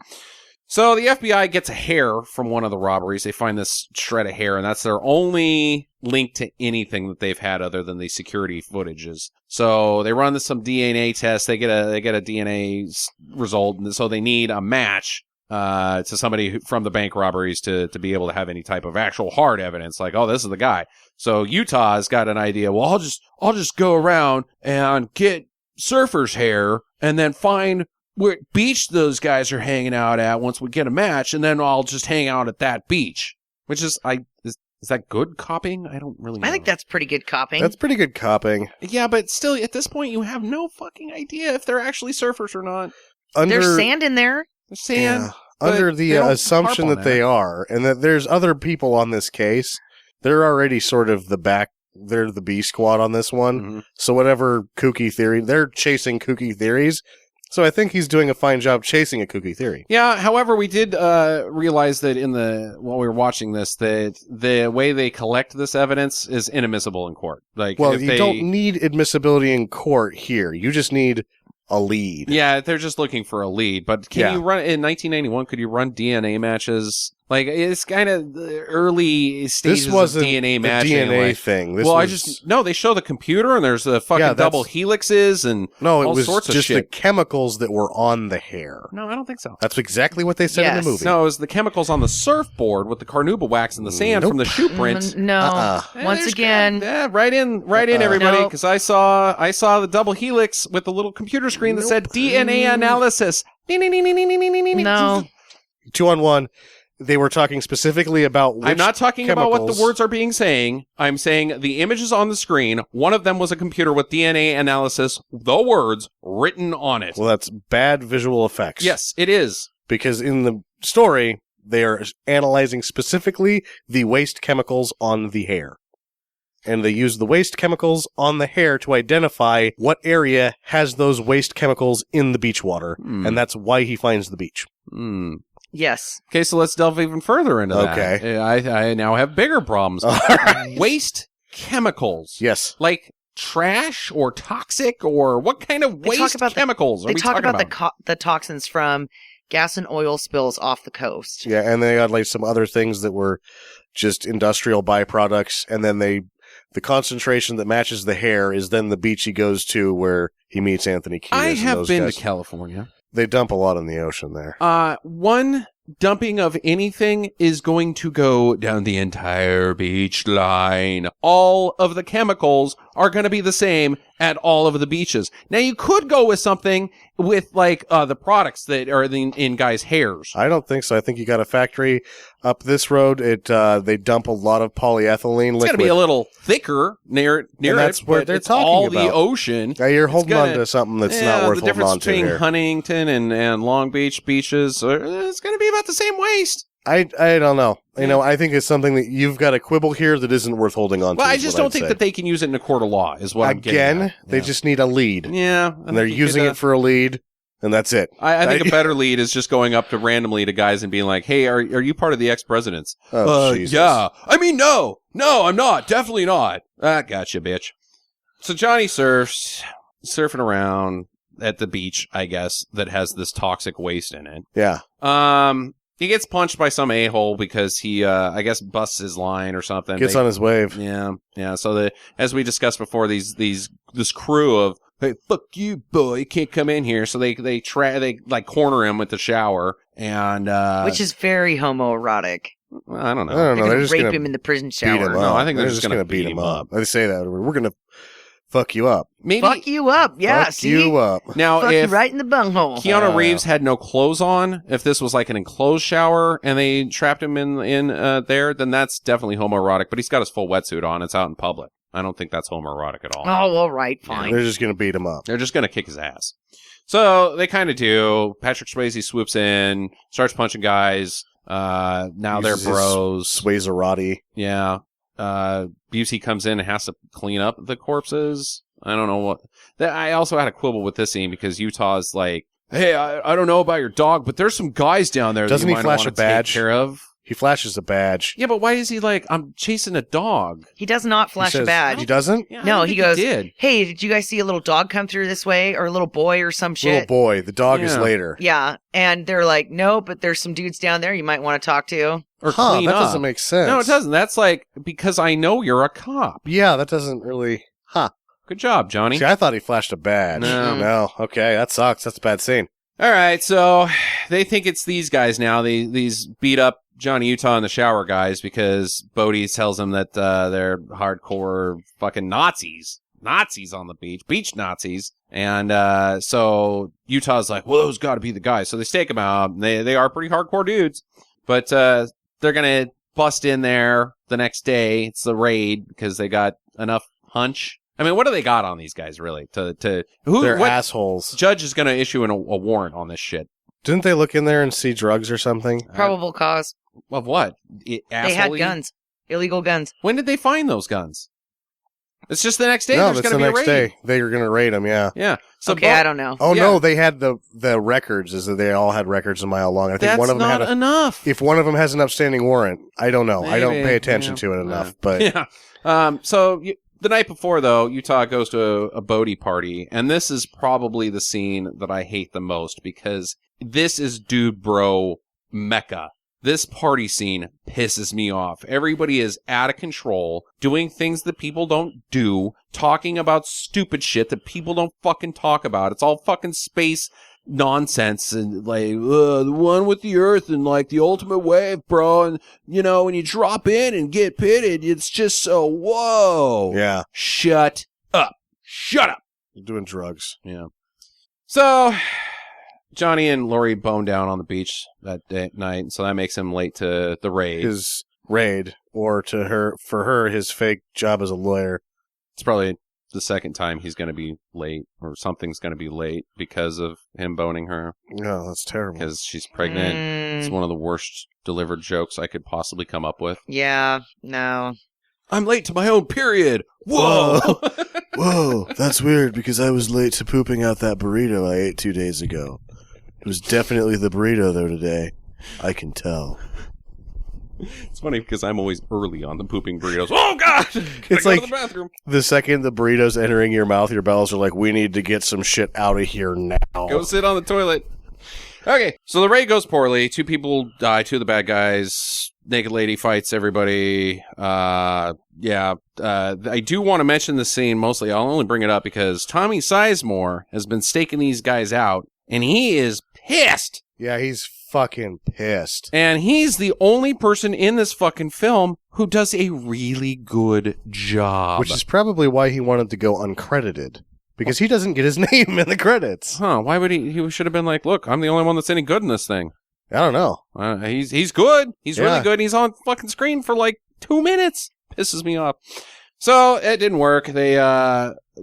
So the FBI gets a hair from one of the robberies. They find this shred of hair, and that's their only link to anything that they've had other than the security footages. So they run some DNA tests. They get a DNA result, and so they need a match to somebody from the bank robberies to be able to have any type of actual hard evidence, like, oh, this is the guy. So Utah's got an idea. Well, I'll just go around and get surfer's hair, and then find what beach those guys are hanging out at once we get a match, and then I'll just hang out at that beach. Which is that good copying? I don't really know. I think that's pretty good copying. That's pretty good copying. Yeah, but still, at this point, you have no fucking idea if they're actually surfers or not. There's sand in there. There's sand. Yeah, under the assumption that they are, and that there's other people on this case, they're already sort of they're the B squad on this one. Mm-hmm. So whatever kooky theory, they're chasing kooky theories. So I think he's doing a fine job chasing a kooky theory. Yeah, however, we did realize that while we were watching this, that the way they collect this evidence is inadmissible in court. Like, well, you don't need admissibility in court here. You just need a lead. Yeah, they're just looking for a lead. But can you run in 1991? Could you run DNA matches? Like, it's kind of the early stages of DNA matching. This wasn't a DNA thing. They show the computer and there's the fucking double helixes and all sorts of shit. It was just the chemicals that were on the hair. No, I don't think so. That's exactly what they said in the movie. No, it was the chemicals on the surfboard with the carnauba wax and the sand from the shoe prints. No. Once again. Right in, everybody, because I saw the double helix with the little computer screen that said DNA analysis. No. 2-on-1. They were talking specifically about which I'm not talking about what the chemicals- words are being saying. I'm saying the images on the screen, one of them was a computer with DNA analysis, the words written on it. Well, that's bad visual effects. Yes, it is. Because in the story, they are analyzing specifically the waste chemicals on the hair. And they use the waste chemicals on the hair to identify what area has those waste chemicals in the beach water. And that's why he finds the beach. Yes. Okay, so let's delve even further into that. Okay. I now have bigger problems. Right. Waste chemicals. Yes. Like trash or toxic, or what kind of waste chemicals are we talking about? They talk about the toxins from gas and oil spills off the coast. Yeah, and they had like some other things that were just industrial byproducts, and then the concentration that matches the hair is then the beach he goes to where he meets Anthony Kiedis. I have those been guys. to California. They dump a lot in the ocean there. One dumping of anything is going to go down the entire beach line. All of the chemicals are going to be the same at all of the beaches. Now, you could go with something with, like, the products that are in guys' hairs. I don't think so. I think you got a factory up this road. They dump a lot of polyethylene liquid. It's got to be a little thicker near that's it, what but they're it's talking all about. the ocean. Yeah, you're holding on to something that's not worth the holding difference on to between here. Huntington and Long Beach beaches, it's going to be about the same waste. I don't know. You know, I think it's something that you've got a quibble here that isn't worth holding on to. Well, I just don't think that they can use it in a court of law, is what I'm getting at. They just need a lead. Yeah. And they're using it for a lead, and that's it. I think a better lead is just going up to randomly to guys and being like, hey, are you part of the ex-presidents? Oh, Jesus. Yeah. I mean, no, I'm not. Definitely not. Gotcha, bitch. So Johnny surfing around at the beach, I guess, that has this toxic waste in it. Yeah. He gets punched by some a-hole because he, I guess, busts his line or something. Gets on his wave. Yeah. So as we discussed before, this crew of, hey, fuck you, boy, you can't come in here. So they like corner him with the shower, and which is very homoerotic. I don't know. I don't know. They're They're gonna just rape gonna him in the prison beat him shower. up. No, I think they're they're just gonna beat beat him him up. They say that. We're gonna fuck you up. Maybe Fuck you up. Yeah. Fuck See? you up. now Fuck you if right in the bunghole. Keanu Reeves had no clothes on, if this was like an enclosed shower and they trapped him in there, then that's definitely homoerotic. But he's got his full wetsuit on. It's out in public. I don't think that's homoerotic at all. Oh, all right, fine. They're just gonna beat him up. They're just going to kick his ass. So they kind of do. Patrick Swayze swoops in, starts punching guys. Now they're Uses his bros. Swayzerati. Yeah. Busey comes in and has to clean up the corpses. I don't know what. I also had a quibble with this scene because Utah's like, hey, I don't know about your dog, but there's some guys down there Doesn't that you he might flash want a to badge? take care of. He flashes a badge. Yeah, but why is he like, I'm chasing a dog? He does not flash He a says- badge. He doesn't? Yeah, I No, don't he think goes, did. hey, did you guys see a little dog come through this way? Or a little boy or some shit? Little boy. The dog is Yeah. later. Yeah. And they're like, no, but there's some dudes down there you might want to talk to. Or Huh, clean that up. doesn't make sense. No, it doesn't. That's like, because I know you're a cop. Yeah, that doesn't really... Huh. Good job, Johnny. See, I thought he flashed a badge. No. No. Okay, that sucks. That's a bad scene. All right, so they think it's these guys now. These beat up Johnny Utah in the shower guys because Bodhi tells them that they're hardcore fucking Nazis. Nazis on the beach Nazis. And so Utah's like, well, those got to be the guys. So they stake them out. They are pretty hardcore dudes. But they're going to bust in there the next day. It's the raid because they got enough hunch. I mean, what do they got on these guys, really? They're What assholes. judge is going to issue a warrant on this shit? Didn't they look in there and see drugs or something? Probable cause. Of what? They had guns. Illegal guns. When did they find those guns? It's just the next day. No, There's that's going the to be next a raid. day. They were going to raid them, yeah. Yeah. So Okay, I don't know. Oh, Yeah. no, they had the records. Is that they all had records a mile long. I think That's one of them not had enough. If one of them has an upstanding warrant, I don't know. I don't Maybe, pay attention yeah. to it enough. Yeah. But Yeah. The night before, though, Utah goes to a Bodhi party, and this is probably the scene that I hate the most because this is dude bro mecca. This party scene pisses me off. Everybody is out of control, doing things that people don't do, talking about stupid shit that people don't fucking talk about. It's all fucking space nonsense and like the one with the earth and like the ultimate wave, bro. And you know, when you drop in and get pitted, it's just so whoa. yeah, Shut up. Shut up. they're doing drugs. Yeah. So Johnny and Lori bone down on the beach that night, so that makes him late to the raid. His raid, or for her, his fake job as a lawyer. It's probably the second time he's going to be late, or something's going to be late because of him boning her, No, that's terrible. because she's pregnant. It's one of the worst delivered jokes I could possibly come up with. Yeah, no. I'm late to my own period. Whoa! Whoa, that's weird because I was late to pooping out that burrito I ate 2 days ago. It was definitely the burrito though today. I can tell. It's funny because I'm always early on the pooping burritos. Oh, God! It's Gotta go like to the bathroom. the second the burrito's entering your mouth, your bells are like, we need to get some shit out of here now. Go sit on the toilet. Okay, so the raid goes poorly. 2 people die, 2 of the bad guys. Naked lady fights everybody. I do want to mention the scene mostly. I'll only bring it up because Tommy Sizemore has been staking these guys out, and he is pissed. Yeah, he's fucking pissed. And he's the only person in this fucking film who does a really good job. Which is probably why he wanted to go uncredited. Because he doesn't get his name in the credits. Huh, why would he? He should have been like, look, I'm the only one that's any good in this thing. I don't know. He's good. He's really Yeah. good. He's on fucking screen for like 2 minutes. Pisses me off. So it didn't work.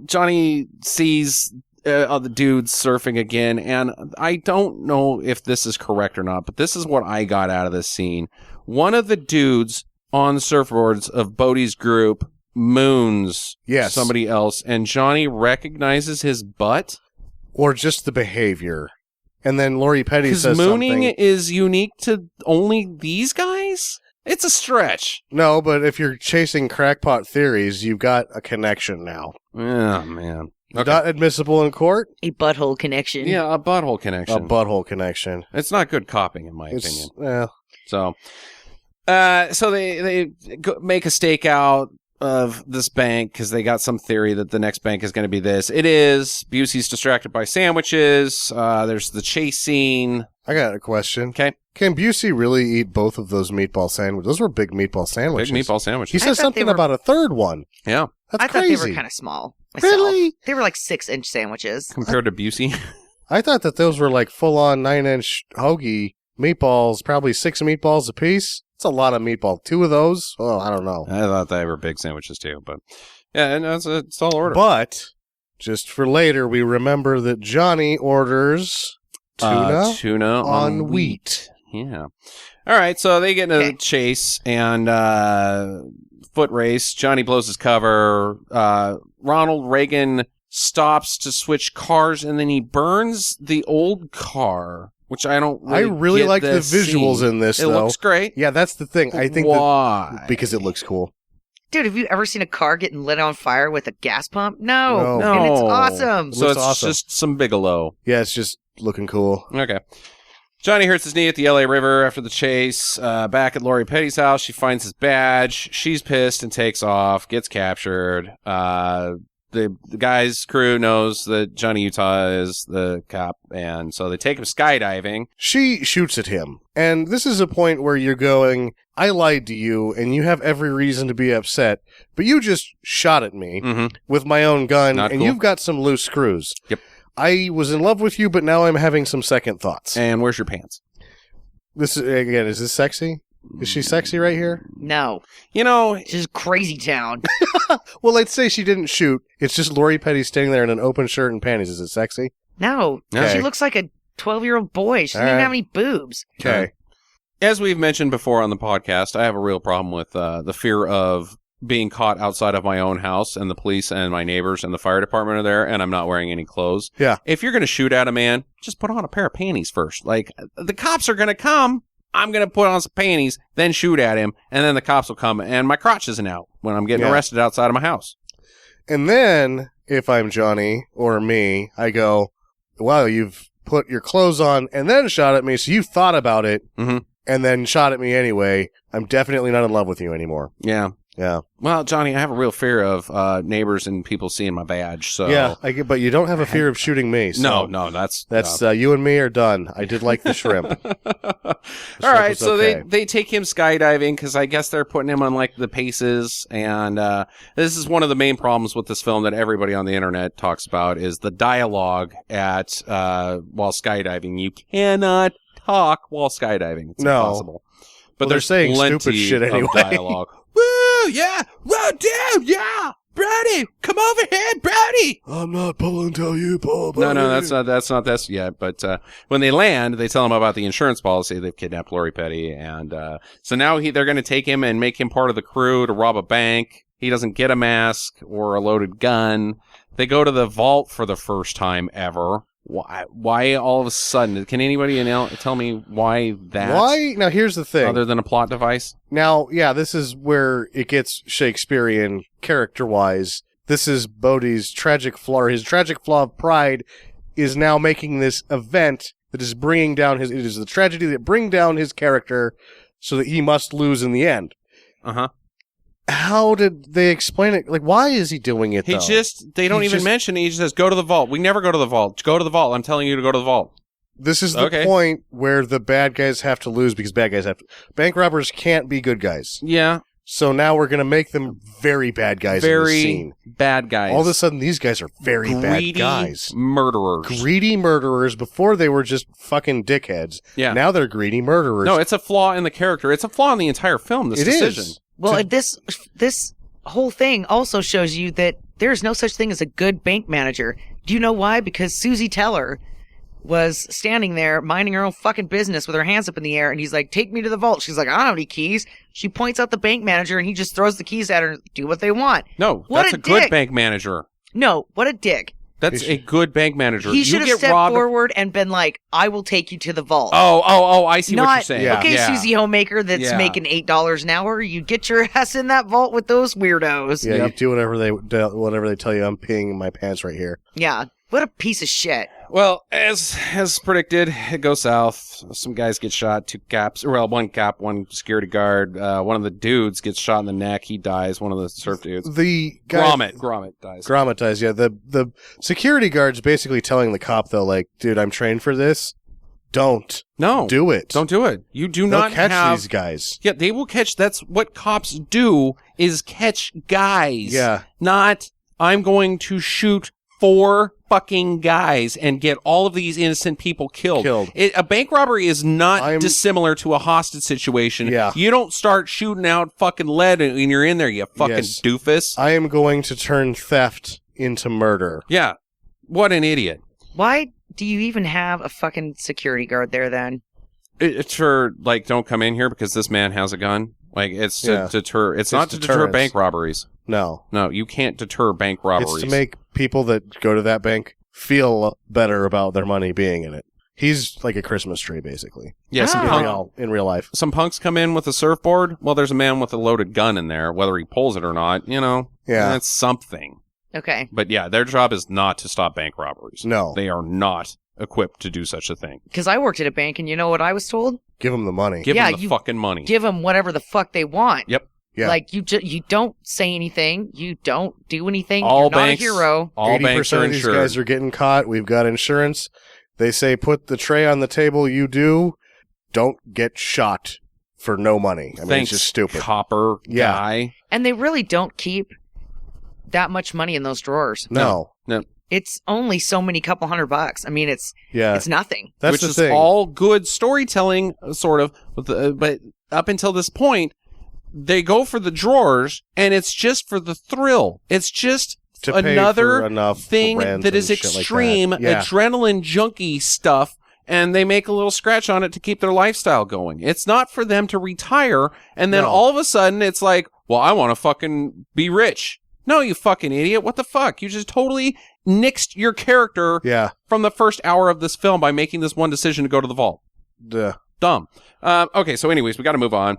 Johnny sees the dudes surfing again, and I don't know if this is correct or not, but this is what I got out of this scene. One of the dudes on the surfboards of Bodhi's group moons Yes. somebody else, and Johnny recognizes his butt. Or just the behavior. And then Lori Petty Because says mooning something. is unique to only these guys? It's a stretch. No, but if you're chasing crackpot theories, you've got a connection now. Oh, man. Okay. Not admissible in court. A butthole connection. Yeah, a butthole A connection. butthole connection. It's not good copying, in my It's, opinion. well, So they make a stakeout of this bank because they got some theory that the next bank is going to be this. It is. Busey's distracted by sandwiches. There's the chase scene. I got a question. Okay. Can Busey really eat both of those meatball sandwiches? Those were big meatball sandwiches. Big meatball sandwiches. He I says thought something they were- about a third one. Yeah. That's I thought crazy. they were kind of small. Myself. Really? They were like 6-inch sandwiches. Compared to Busey. I thought that those were like full-on 9-inch hoagie meatballs, probably 6 meatballs a piece. It's a lot of meatball. 2 of those? Oh, I don't know. I thought they were big sandwiches too, but yeah, and it's a tall order. But just for later, we remember that Johnny orders tuna on wheat. Yeah. All right, so they get into Okay. the chase, and foot race. Johnny blows his cover. Ronald Reagan stops to switch cars, and then he burns the old car, which I don't really I really get like the this visuals scene. in this, It though. looks great. Yeah, that's the thing. I think Why? because it looks cool. Dude, have you ever seen a car getting lit on fire with a gas pump? No. No. And it's No. awesome. So Looks it's awesome. just some Bigelow. Yeah, it's just looking cool. Okay. Johnny hurts his knee at the LA River after the chase. Back at Lori Petty's house, she finds his badge. She's pissed and takes off, gets captured. The guy's crew knows that Johnny Utah is the cop, and so they take him skydiving. She shoots at him. And this is a point where you're going, I lied to you, and you have every reason to be upset, but you just shot at me Mm-hmm. with my own gun, Not and cool. you've got some loose screws. Yep. I was in love with you, but now I'm having some second thoughts. And where's your pants? This again, is this sexy? Is she sexy right here? No. You know, It's just crazy town. Well, let's say she didn't shoot. It's just Lori Petty standing there in an open shirt and panties. Is it sexy? No. Okay. She looks like a 12-year-old boy. She doesn't All even right. have any boobs. Okay. as we've mentioned before on the podcast, I have a real problem with the fear of being caught outside of my own house, and the police and my neighbors and the fire department are there, and I'm not wearing any clothes. Yeah. If you're going to shoot at a man, just put on a pair of panties first. Like, the cops are going to come. I'm going to put on some panties, then shoot at him, and then the cops will come, and my crotch isn't out when I'm getting Yeah. arrested outside of my house. And then, if I'm Johnny or me, I go, wow, you've put your clothes on and then shot at me, so you thought about it Mhm. and then shot at me anyway. I'm definitely not in love with you anymore. Yeah. Yeah. Well, Johnny, I have a real fear of neighbors and people seeing my badge, so... Yeah, I get, but you don't have a fear of shooting me. So No, that's... That's you and me are done. I did like the shrimp. All right, was so okay. they take him skydiving because I guess they're putting him on like the paces, and this is one of the main problems with this film that everybody on the internet talks about is the dialogue at while skydiving. You cannot talk while skydiving; it's No. impossible. But Well, they're there's saying plenty stupid shit anyway. of dialogue. Woo! Yeah! Whoa, dude! Yeah! Brody, come over here, Brody! I'm not pulling till you pull. No, that's not this yet. But when they land, they tell him about the insurance policy. They've kidnapped Lori Petty, and so now they're going to take him and make him part of the crew to rob a bank. He doesn't get a mask or a loaded gun. They go to the vault for the first time ever. Why all of a sudden? Can anybody tell me why that? Why? Now, here's the thing. Other than a plot device? Now, yeah, this is where it gets Shakespearean character-wise. This is Bodhi's tragic flaw. His tragic flaw of pride is now making this event that is bringing down his... It is the tragedy that brings down his character so that he must lose in the end. Uh-huh. How did they explain it? Like, why is he doing it, though? They don't He even just- mention it. He just says, go to the vault. We never go to the vault. Go to the vault. I'm telling you to go to the vault. This is the Okay. point where the bad guys have to lose because bad guys have to... Bank robbers can't be good guys. Yeah. So now we're going to make them very bad guys in the Very scene. bad guys. All of a sudden, these guys are very Greedy bad guys. murderers. Greedy murderers. Before they were just fucking dickheads. Yeah. Now they're greedy murderers. No, it's a flaw in the character. It's a flaw in the entire film, this It decision. is. Well, this whole thing also shows you that there's no such thing as a good bank manager. Do you know why? Because Susie Teller was standing there minding her own fucking business with her hands up in the air, and he's like, take me to the vault. She's like, I don't have any keys. She points out the bank manager, and he just throws the keys at her and do what they want. No, What that's a a good dick. bank manager. No, what a dick. That's a good bank manager. He should You have get stepped robbed. forward and been like, I will take you to the vault. Oh, I see what you're Not, saying. Yeah. okay, Susie Homemaker that's Yeah. making $8 an hour. You get your ass in that vault with those weirdos. Yeah, Yep. you do whatever they tell you. I'm peeing in my pants right here. Yeah. What a piece of shit. Well, as predicted, it goes south. Some guys get shot. 2 cops. Well, 1 cop, 1 security guard. One of the dudes gets shot in the neck. He dies. One of the surf dudes. The guy... Gromit dies. Grammatize, yeah. The security guard's basically telling the cop, though, like, dude, I'm trained for this. Don't. No. Do it. Don't do it. You do They'll not catch have... these guys. Yeah, they will catch. That's what cops do, is catch guys. Yeah. Not, I'm going to shoot 4 fucking guys and get all of these innocent people killed. A bank robbery is not dissimilar to a hostage situation. Yeah. You don't start shooting out fucking lead and you're in there, you fucking Yes. doofus. I am going to turn theft into murder. Yeah. What an idiot. Why do you even have a fucking security guard there then? It's for, like, don't come in here because this man has a gun. Like, it's to deter. It's not to deter deterrence. bank robberies. No. No, you can't deter bank robberies. It's to make people that go to that bank feel better about their money being in it. He's like a Christmas tree, basically. Yeah, In real life. some punks come in with a surfboard. Well, there's a man with a loaded gun in there. Whether he pulls it or not, Yeah. that's something. Okay. But yeah, their job is not to stop bank robberies. No. They are not equipped to do such a thing. Because I worked at a bank, and you know what I was told? Give them the money. Give Yeah, them the you fucking money. Give them whatever the fuck they want. Yep. Yeah. Like, you don't say anything. You don't do anything. All You're banks, not a hero. All banks 80% are of these insured. guys are getting caught. We've got insurance. They say put the tray on the table. You do. Don't get shot for no money. I mean, Thanks, it's just stupid. copper Yeah. guy. And they really don't keep that much money in those drawers. No. It's only so many couple $100. I mean, it's nothing. That's which the is thing. all good storytelling, sort of. But up until this point, they go for the drawers, and it's just for the thrill. It's just To pay another for enough thing rent that is and shit like that. extreme Yeah. adrenaline junkie stuff, and they make a little scratch on it to keep their lifestyle going. It's not for them to retire, and then No. all of a sudden it's like, well, I want to fucking be rich. No, you fucking idiot. What the fuck? You just totally nixed your character Yeah. from the first hour of this film by making this one decision to go to the vault. Duh. Dumb. Okay, so anyways, we got to move on.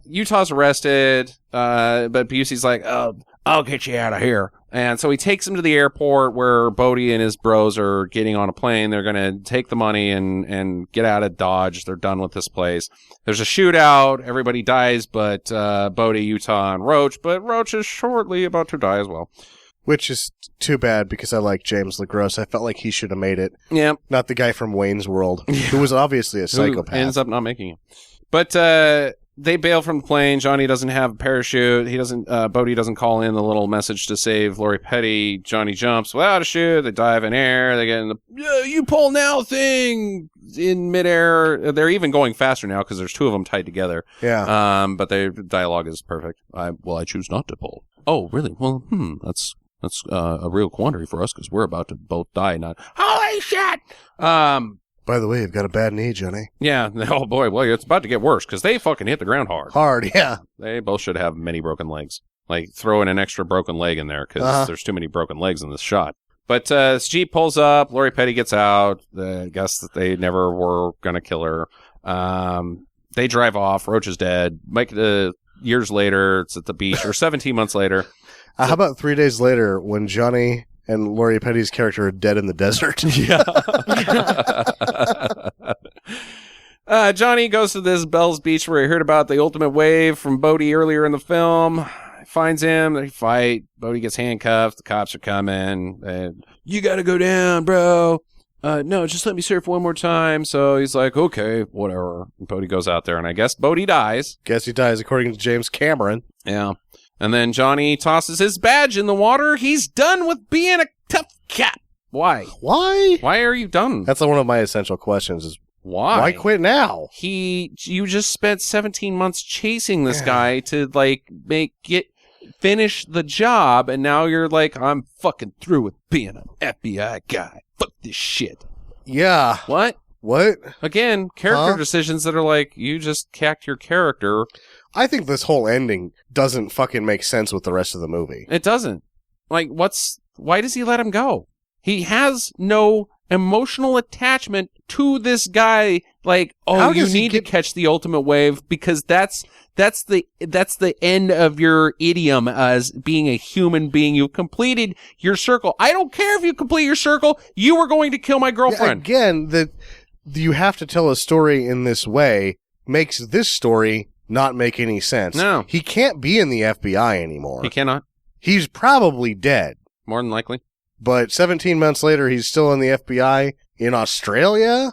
Utah's arrested, but Busey's like, oh, I'll get you out of here. And so he takes him to the airport where Bodhi and his bros are getting on a plane. They're going to take the money and get out of Dodge. They're done with this place. There's a shootout. Everybody dies but Bodhi, Utah, and Roach. But Roach is shortly about to die as well. Which is too bad because I like James LaGrosse. I felt like he should have made it. Yeah. Not the guy from Wayne's World, who was obviously a psychopath. Who ends up not making it. But they bail from the plane. Johnny doesn't have a parachute. He doesn't. Bodhi doesn't call in the little message to save Lori Petty. Johnny jumps without a chute. They dive in air. They get in the you pull now thing in midair. They're even going faster now because there's two of them tied together. Yeah. But their dialogue is perfect. I choose not to pull. Oh, really? Well, that's a real quandary for us because we're about to both die. Not holy shit. By the way, you've got a bad knee, Johnny. Yeah. Oh boy. Well, it's about to get worse because they fucking hit the ground hard. Hard, yeah. They both should have many broken legs. Like throw in an extra broken leg in there because there's too many broken legs in this shot. But this Jeep pulls up. Lori Petty gets out. I guess that they never were gonna kill her. They drive off. Roach is dead. Years later, it's at the beach, or 17 months later. How about 3 days later when Johnny and Lori Petty's character are dead in the desert? Yeah. Johnny goes to this Bell's Beach where he heard about the ultimate wave from Bodhi earlier in the film. Finds him. They fight. Bodhi gets handcuffed. The cops are coming. You got to go down, bro. No, just let me surf one more time. So he's like, okay, whatever. And Bodhi goes out there, and I guess Bodhi dies. Guess he dies according to James Cameron. Yeah. And then Johnny tosses his badge in the water. He's done with being a tough cat. Why? Why? Why are you done? That's one of my essential questions is Why quit now? You just spent 17 months chasing this guy to like finish the job, and now you're like, I'm fucking through with being an FBI guy. Fuck this shit. Yeah. What? What? Again, character decisions that are like, you just cacked your character. I think this whole ending doesn't fucking make sense with the rest of the movie. It doesn't. Like, why does he let him go? He has no emotional attachment to this guy. Like, you need to catch the ultimate wave because that's the end of your idiom as being a human being. You've completed your circle. I don't care if you complete your circle. You were going to kill my girlfriend. Yeah, again, that you have to tell a story in this way makes this story not make any sense. No. He can't be in the FBI anymore. He cannot. He's probably dead. More than likely. But 17 months later, he's still in the FBI in Australia?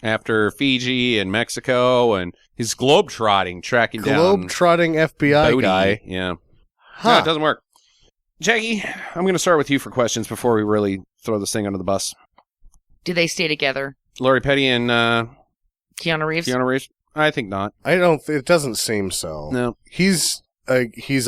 After Fiji and Mexico, and he's globetrotting, tracking down. Globetrotting FBI Bodhi. guy. Yeah. Huh. No, it doesn't work. Jackie, I'm going to start with you for questions before we really throw this thing under the bus. Do they stay together? Lori Petty and Keanu Reeves? Keanu Reeves? I think not. It doesn't seem so. No. He's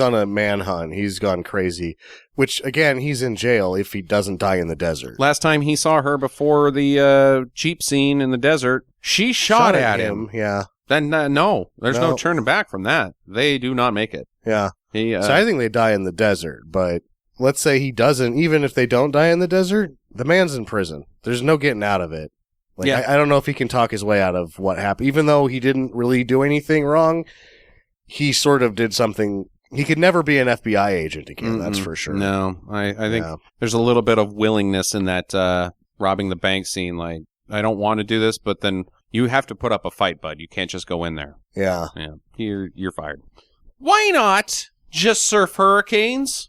on a manhunt. He's gone crazy. Which, again, he's in jail if he doesn't die in the desert. Last time he saw her before the Jeep scene in the desert, she shot at him. Yeah. Then no, there's no No. turning back from that. They do not make it. Yeah. He, So I think they die in the desert, but let's say he doesn't, even if they don't die in the desert, the man's in prison. There's no getting out of it. Like, Yeah. I don't know if he can talk his way out of what happened. Even though he didn't really do anything wrong, he sort of did something. He could never be an FBI agent again, that's for sure. No, I think Yeah. there's a little bit of willingness in that robbing the bank scene. Like, I don't want to do this, but then you have to put up a fight, bud. You can't just go in there. Yeah. Yeah, you're fired. Why not just surf hurricanes?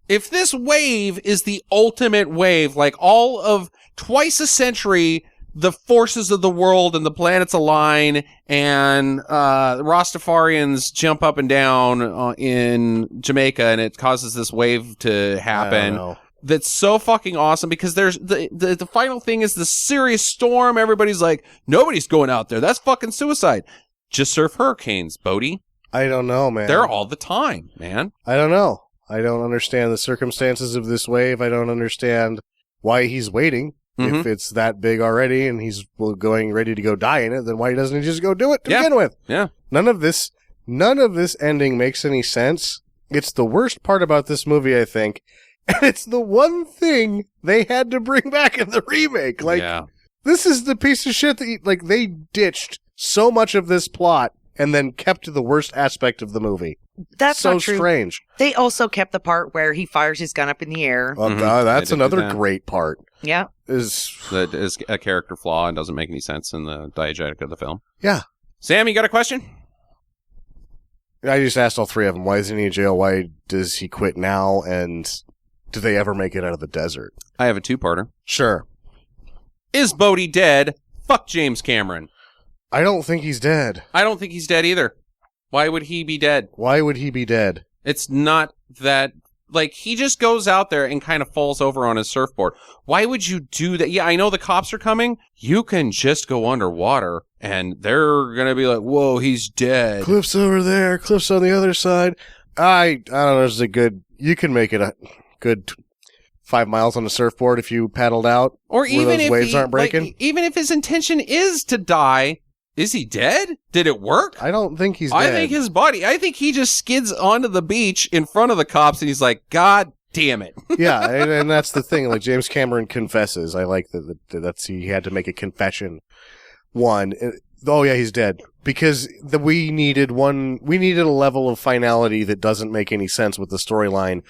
If this wave is the ultimate wave, like all of twice a century, the forces of the world and the planets align, and the Rastafarians jump up and down in Jamaica, and it causes this wave to I happen. don't know. That's so fucking awesome, because there's the final thing is the serious storm. Everybody's like, nobody's going out there. That's fucking suicide. Just surf hurricanes, Bodhi. I don't know, man. They're all the time, man. I don't know. I don't understand the circumstances of this wave. I don't understand why he's waiting. If it's that big already and he's going ready to go die in it, then why doesn't he just go do it to begin with? Yeah. None of this ending makes any sense. It's the worst part about this movie, I think. And it's the one thing they had to bring back in the remake. Like, yeah. this is the piece of shit that, like, they ditched so much of this plot and then kept to the worst aspect of the movie. That's so not true. strange. They also kept the part where he fires his gun up in the air. Well, Mhm. that's They did do another that. great part. Yeah. That is a character flaw and doesn't make any sense in the diegetic of the film. Yeah. Sam, you got a question? I just asked all three of them, why isn't he in jail? Why does he quit now? And do they ever make it out of the desert? I have a two-parter. Sure. Is Bodhi dead? Fuck James Cameron. I don't think he's dead. I don't think he's dead either. Why would he be dead? Why would he be dead? It's not that... Like, he just goes out there and kind of falls over on his surfboard. Why would you do that? Yeah, I know the cops are coming. You can just go underwater, and they're going to be like, whoa, he's dead. Cliff's over there. Cliff's on the other side. I don't know. There's a good... You can make it a good 5 miles on a surfboard if you paddled out. Or where even those if waves he, aren't breaking. like, even if his intention is to die, is he dead? Did it work? I don't think he's dead. I think his body. I think he just skids onto the beach in front of the cops, and he's like, God damn it. Yeah, and that's the thing. Like, James Cameron confesses. I like that's he had to make a confession. One, oh yeah, he's dead because we needed a level of finality that doesn't make any sense with the storyline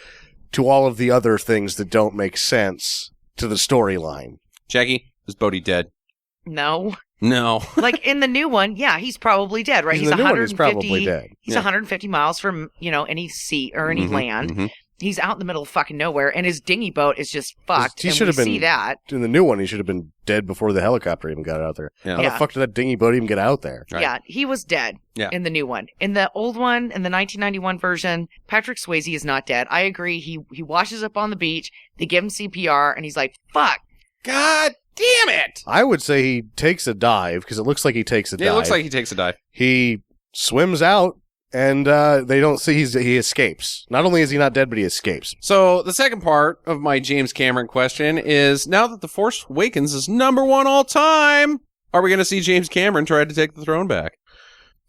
to all of the other things that don't make sense to the storyline. Jackie, is Bodhi dead? No. No. Like in the new one, yeah, he's probably dead, right? In the new one, he's 150. probably dead. He's Yeah. 150 miles from, any sea or any Mhm, land. mhm. He's out in the middle of fucking nowhere, and his dinghy boat is just fucked. He and should we have been- see that. In the new one, he should have been dead before the helicopter even got out there. Yeah. How Yeah. the fuck did that dinghy boat even get out there? Right. Yeah, he was dead Yeah. in the new one. In the old one, in the 1991 version, Patrick Swayze is not dead. I agree. He washes up on the beach. They give him CPR, and he's like, fuck. God damn it. I would say he takes a dive because it looks like he takes a dive. It looks like he takes a dive. He swims out, and they don't see he escapes. Not only is he not dead, but he escapes. So the second part of my James Cameron question is, now that The Force Awakens is #1 all time, are we going to see James Cameron try to take the throne back?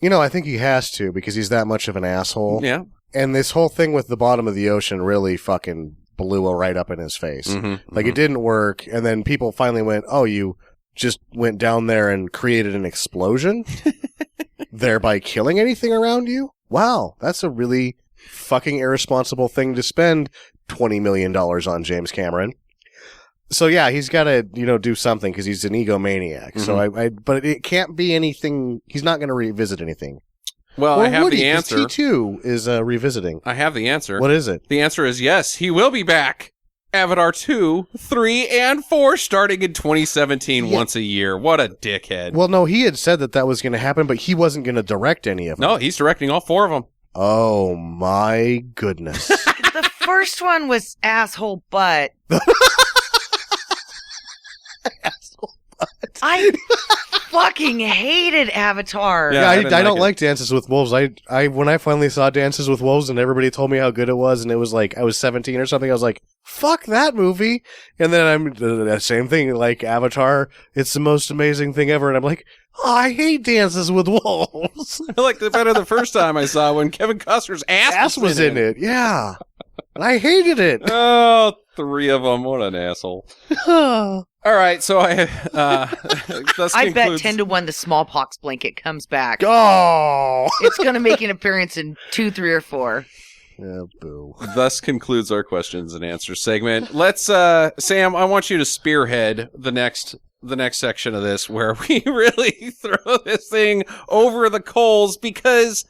I think he has to because he's that much of an asshole. Yeah. And this whole thing with the bottom of the ocean really fucking blew right up in his face. Like, it didn't work, and then people finally went, oh, you just went down there and created an explosion? Thereby killing anything around you? Wow, that's a really fucking irresponsible thing to spend $20 million on, James Cameron. So yeah, he's got to, do something because he's an egomaniac. So but it can't be anything. He's not going to revisit anything. Well, Or I have would the he? 'Cause answer. T2 is revisiting. I have the answer. What is it? The answer is yes, he will be back. Avatar 2, 3, and 4 starting in 2017 Yeah. once a year. What a dickhead. Well, no, he had said that was going to happen, but he wasn't going to direct any of them. No, he's directing all 4 of them. Oh my goodness. The first one was asshole butt. I fucking hated Avatar. Yeah, Yeah, I I didn't don't like it. like Dances with Wolves. I when I finally saw Dances with Wolves and everybody told me how good it was, and it was like I was 17 or something, I was like, fuck that movie. And then I'm the same thing, like Avatar, it's the most amazing thing ever. And I'm like, oh, I hate Dances with Wolves. I liked it better the first time I saw it when Kevin Costner's ass was in it. Yeah. And I hated it. Oh, 3 of them. What an asshole. All right, so I bet 10-1 the smallpox blanket comes back. Oh. It's going to make an appearance in 2, 3, or 4. Yeah, boo. Thus concludes our questions and answers segment. Let's, Sam, I want you to spearhead the next section of this where we really throw this thing over the coals because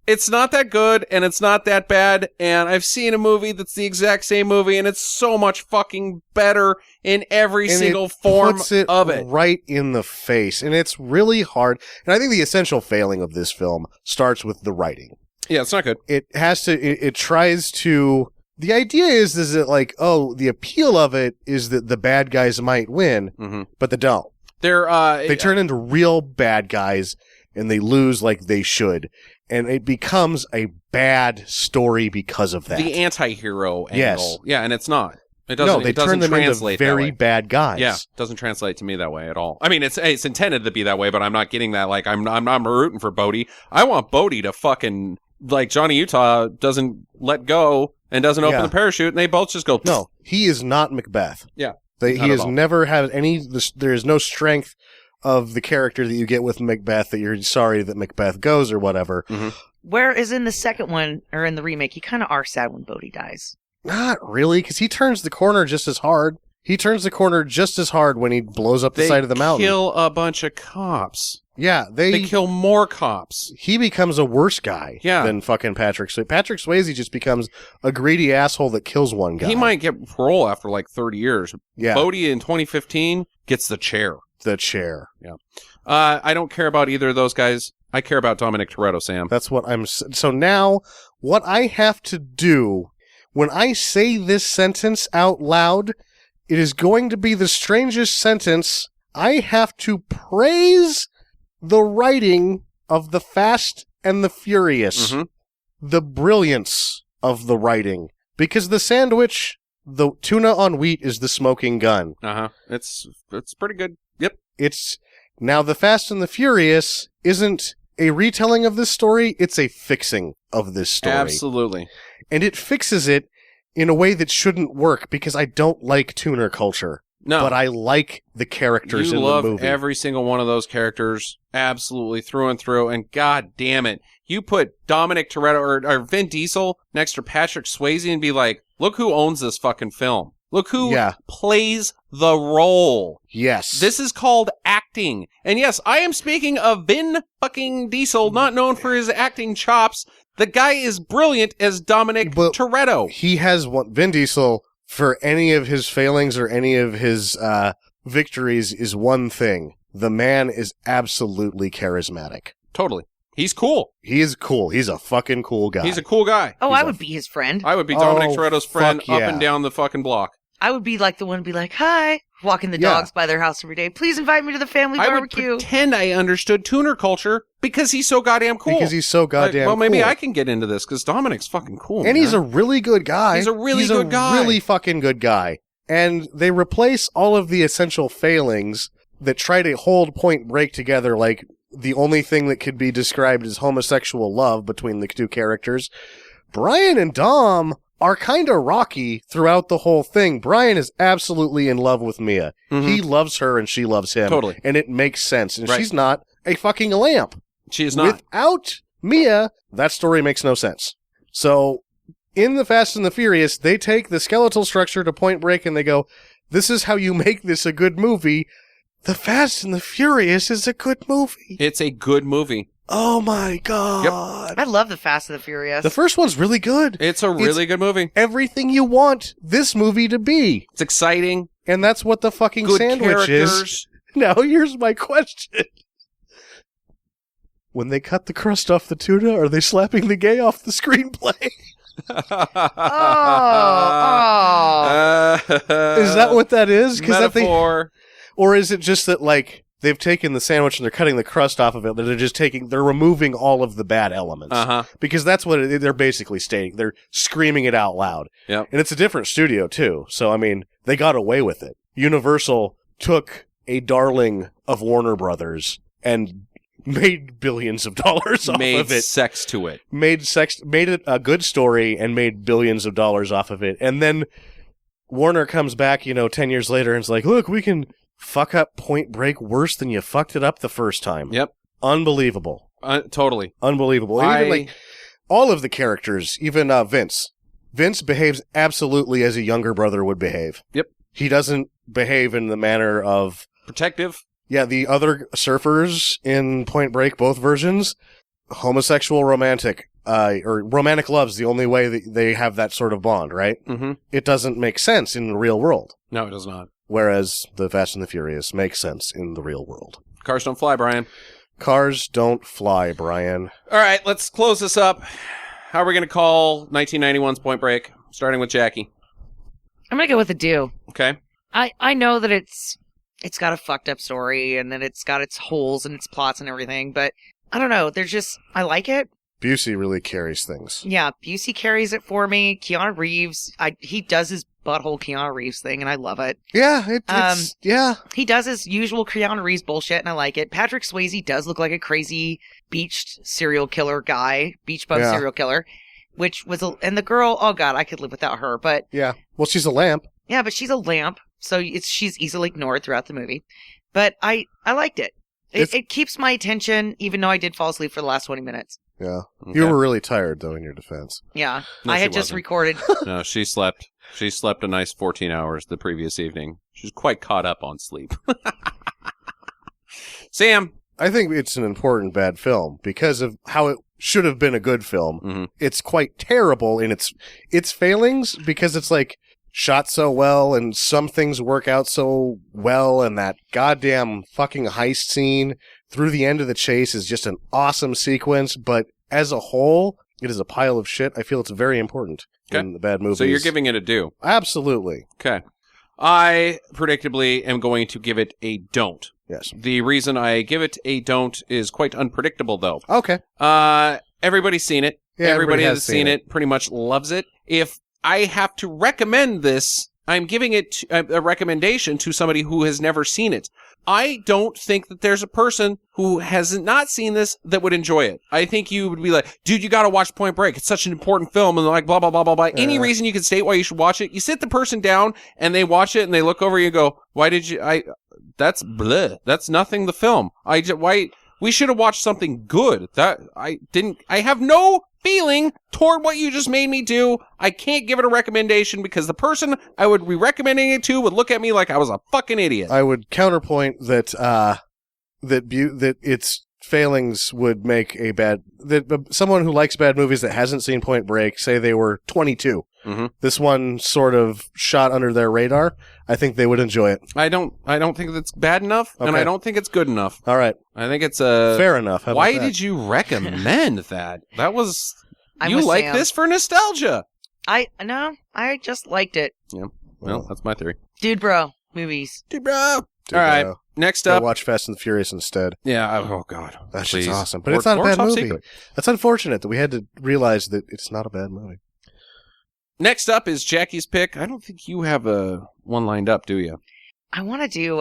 it's not that good and it's not that bad. And I've seen a movie that's the exact same movie and it's so much fucking better in every single form of it. Right in the face. And it's really hard. And I think the essential failing of this film starts with the writing. Yeah, it's not good. It tries to, the idea is that like, oh, the appeal of it is that the bad guys might win, but they don't. They turn into real bad guys and they lose like they should. And it becomes a bad story because of that. The anti-hero angle. Yes. Yeah, and it's not. It doesn't, no, they it doesn't turn them translate into very that way. bad guys. Yeah, doesn't translate to me that way at all. I mean, it's intended to be that way, but I'm not getting that. Like, I'm rooting for Bodhi. I want Bodhi to fucking, like, Johnny Utah doesn't let go and doesn't open the parachute, and they both just go. No, he is not Macbeth. Yeah, he has never had any. There is no strength of the character that you get with Macbeth that you're sorry that Macbeth goes or whatever. Mm-hmm. Whereas in the second one, or in the remake, you kind of are sad when Bodhi dies. Not really, because he turns the corner just as hard. He turns the corner just as hard when he blows up the side of the mountain. They kill a bunch of cops. Yeah, they kill more cops. He becomes a worse guy than fucking Patrick Swayze. Patrick Swayze just becomes a greedy asshole that kills one guy. He might get parole after like 30 years. Yeah. Bodhi in 2015 gets the chair. The chair. Yeah. I don't care about either of those guys. I care about Dominic Toretto, Sam. That's what I'm... So now, what I have to do, when I say this sentence out loud, it is going to be the strangest sentence. I have to praise the writing of The Fast and the Furious. Mm-hmm. The brilliance of the writing. Because the sandwich, the tuna on wheat is the smoking gun. Uh-huh. It's pretty good. Yep. Now, The Fast and the Furious isn't a retelling of this story, it's a fixing of this story. Absolutely. And it fixes it in a way that shouldn't work because I don't like tuner culture. No. But I like the characters in the movie. You love every single one of those characters absolutely through and through. And god damn it, you put Dominic Toretto or Vin Diesel next to Patrick Swayze and be like, look who owns this fucking film. Look who plays the role. Yes. This is called acting. And yes, I am speaking of Vin fucking Diesel, not known for his acting chops. The guy is brilliant as Dominic Toretto. He has Vin Diesel, for any of his failings or any of his victories, is one thing. The man is absolutely charismatic. Totally. He's cool. He is cool. He's a fucking cool guy. He's a cool guy. Oh, I would be his friend. I would be Dominic Toretto's friend up and down the fucking block. I would be like the one to be like, hi, walking the dogs by their house every day. Please invite me to the family barbecue. I would pretend I understood tuner culture because he's so goddamn cool. Because he's so goddamn well, maybe cool. I can get into this because Dominic's fucking cool. And he's a really good guy. He's a really good guy. Really fucking good guy. And they replace all of the essential failings that try to hold Point Break together, like the only thing that could be described as homosexual love between the two characters. Brian and Dom are kind of rocky throughout the whole thing. Brian is absolutely in love with Mia. Mm-hmm. He loves her and she loves him. Totally. And it makes sense. And she's not a fucking lamp. She is not. Without Mia, that story makes no sense. So, in The Fast and the Furious, they take the skeletal structure to Point Break and they go, this is how you make this a good movie. The Fast and the Furious is a good movie. It's a good movie. Oh my god. Yep. I love The Fast and the Furious. The first one's really good. It's a really good movie. Everything you want this movie to be. It's exciting. And that's what the fucking good sandwich characters. Is. Now here's my question. When they cut the crust off the tuna, are they slapping the gay off the screenplay? Oh. Is that what that is? Metaphor. Or is it just that, like, they've taken the sandwich and they're cutting the crust off of it. They're removing all of the bad elements. Because that's what they're basically stating. They're screaming it out loud. Yep. And it's a different studio, too. So, I mean, they got away with it. Universal took a darling of Warner Brothers and made billions of dollars off of it. Made sex to it. Made it a good story and made billions of dollars off of it. And then Warner comes back, 10 years later and is like, look, we can fuck up Point Break worse than you fucked it up the first time. Yep. Unbelievable. Totally. Unbelievable. Even all of the characters, even Vince. Vince behaves absolutely as a younger brother would behave. Yep. He doesn't behave in the manner of protective. Yeah, the other surfers in Point Break, both versions, homosexual romantic, or romantic love's the only way that they have that sort of bond, right? Mm-hmm. It doesn't make sense in the real world. No, it does not. Whereas the Fast and the Furious makes sense in the real world. Cars don't fly, Brian. Cars don't fly, Brian. All right, let's close this up. How are we going to call 1991's Point Break? Starting with Jackie. I'm going to go with a do. Okay. I know that it's got a fucked up story and that it's got its holes and its plots and everything, but I don't know. I like it. Busey really carries things. Yeah, Busey carries it for me. Keanu Reeves, he does his butthole Keanu Reeves thing, and I love it. Yeah, yeah. He does his usual Keanu Reeves bullshit, and I like it. Patrick Swayze does look like a crazy beach serial killer guy, beach bum serial killer, which was and the girl, oh god, I could live without her, but yeah. Well, she's a lamp. Yeah, but she's a lamp, so she's easily ignored throughout the movie. But I liked it. It keeps my attention, even though I did fall asleep for the last 20 minutes. Yeah. Okay. You were really tired, though, in your defense. Yeah. No, I had she just wasn't. recorded. No, she slept. She slept a nice 14 hours the previous evening. She's quite caught up on sleep. Sam. I think it's an important bad film because of how it should have been a good film. Mm-hmm. It's quite terrible in its failings because it's like shot so well and some things work out so well, and that goddamn fucking heist scene through the end of the chase is just an awesome sequence, but as a whole, it is a pile of shit. I feel it's very important in the bad movies. So you're giving it a do. Absolutely. Okay. I predictably am going to give it a don't. Yes. The reason I give it a don't is quite unpredictable, though. Okay. Everybody's seen it. Yeah, everybody has that's seen it pretty much loves it. If I have to recommend this, I'm giving it a recommendation to somebody who has never seen it. I don't think that there's a person who has not seen this that would enjoy it. I think you would be like, dude, you got to watch Point Break. It's such an important film, and like blah, blah, blah, blah, blah. Any reason you can state why you should watch it. You sit the person down and they watch it and they look over you and go, why did you, that's bleh. That's nothing the film. We should have watched something good. I have no feeling toward what you just made me do. I can't give it a recommendation because the person I would be recommending it to would look at me like I was a fucking idiot. I would counterpoint that that its failings would make someone who likes bad movies that hasn't seen Point Break, say they were 22. Mm-hmm. This one sort of shot under their radar. I think they would enjoy it. I don't think that's bad enough, and I don't think it's good enough. All right. I think it's fair enough. Why did you recommend that? That was you like Sam. this for nostalgia. I just liked it. Yeah. Well, that's my theory. Dude, bro, movies. Dude, bro. All right. Next up, watch Fast and the Furious instead. Yeah. Oh God, that's please. just awesome. But it's not a bad Top movie. Secret. That's unfortunate that we had to realize that it's not a bad movie. Next up is Jackie's pick. I don't think you have one lined up, do you? I want to do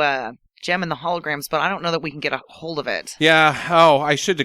Gem and the Holograms, but I don't know that we can get a hold of it. Yeah. Oh, I should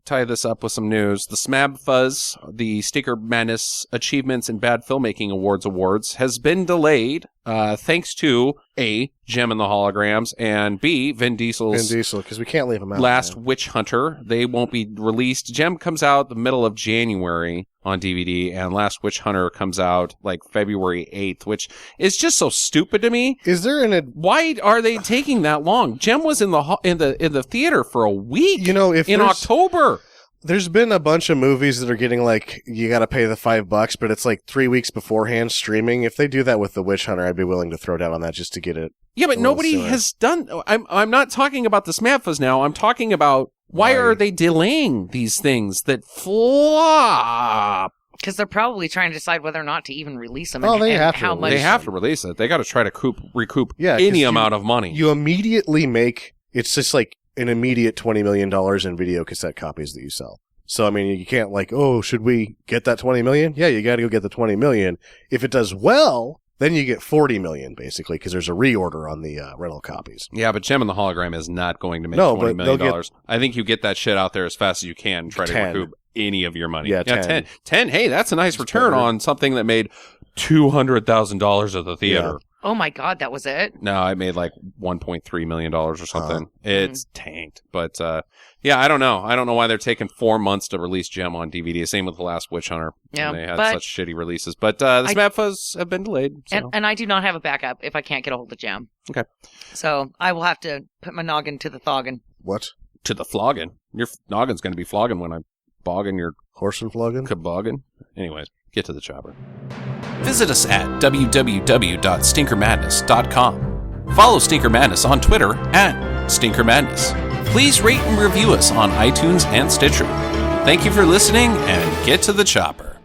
tie this up with some news. The Smab Fuzz, the Sticker Madness Achievements in Bad Filmmaking Awards, has been delayed thanks to A, Gem and the Holograms, and B, Vin Diesel, because we can't leave him out. Last Witch Hunter. They won't be released. Gem comes out the middle of January on DVD, and Last Witch Hunter comes out like February 8th, which is just so stupid to me. Is there why are they taking that long? Gem was in the theater for a week. In October. There's been a bunch of movies that are getting like you got to pay the $5, but it's like 3 weeks beforehand streaming. If they do that with The Witch Hunter, I'd be willing to throw down on that just to get it. Yeah, but nobody has done. I'm not talking about the Smabfas now. I'm talking about why are they delaying these things that flop? Because they're probably trying to decide whether or not to even release them. They have how to. much They have to release it. They got to try to recoup any amount of money. You immediately make it's just like an immediate $20 million in video cassette copies that you sell. So, I mean, you can't like, oh, should we get that 20 million? Yeah, you got to go get the 20 million. If it does well, then you get 40 million, basically, because there's a reorder on the rental copies. Yeah, but Gem and the Hologram is not going to make $20 million. I think you get that shit out there as fast as you can and try to recoup any of your money. Yeah, 10. 10. Hey, that's a nice return on something that made $200,000 at the theater. Yeah. Oh my God, that was it? No, I made like $1.3 million or something. It's tanked. But yeah, I don't know. I don't know why they're taking 4 months to release Gem on DVD. Same with The Last Witch Hunter. Yeah, they had such shitty releases. But the Smadfuzz have been delayed. So. And I do not have a backup if I can't get a hold of Gem. Okay. So I will have to put my noggin to the thoggin. What? To the flogging. Your noggin's going to be flogging when I'm bogging your Horse and flogging? Kaboggin. Anyways, get to the chopper. Visit us at www.stinkermadness.com. Follow Stinker Madness on Twitter at Stinker Madness. Please rate and review us on iTunes and Stitcher. Thank you for listening, and get to the chopper.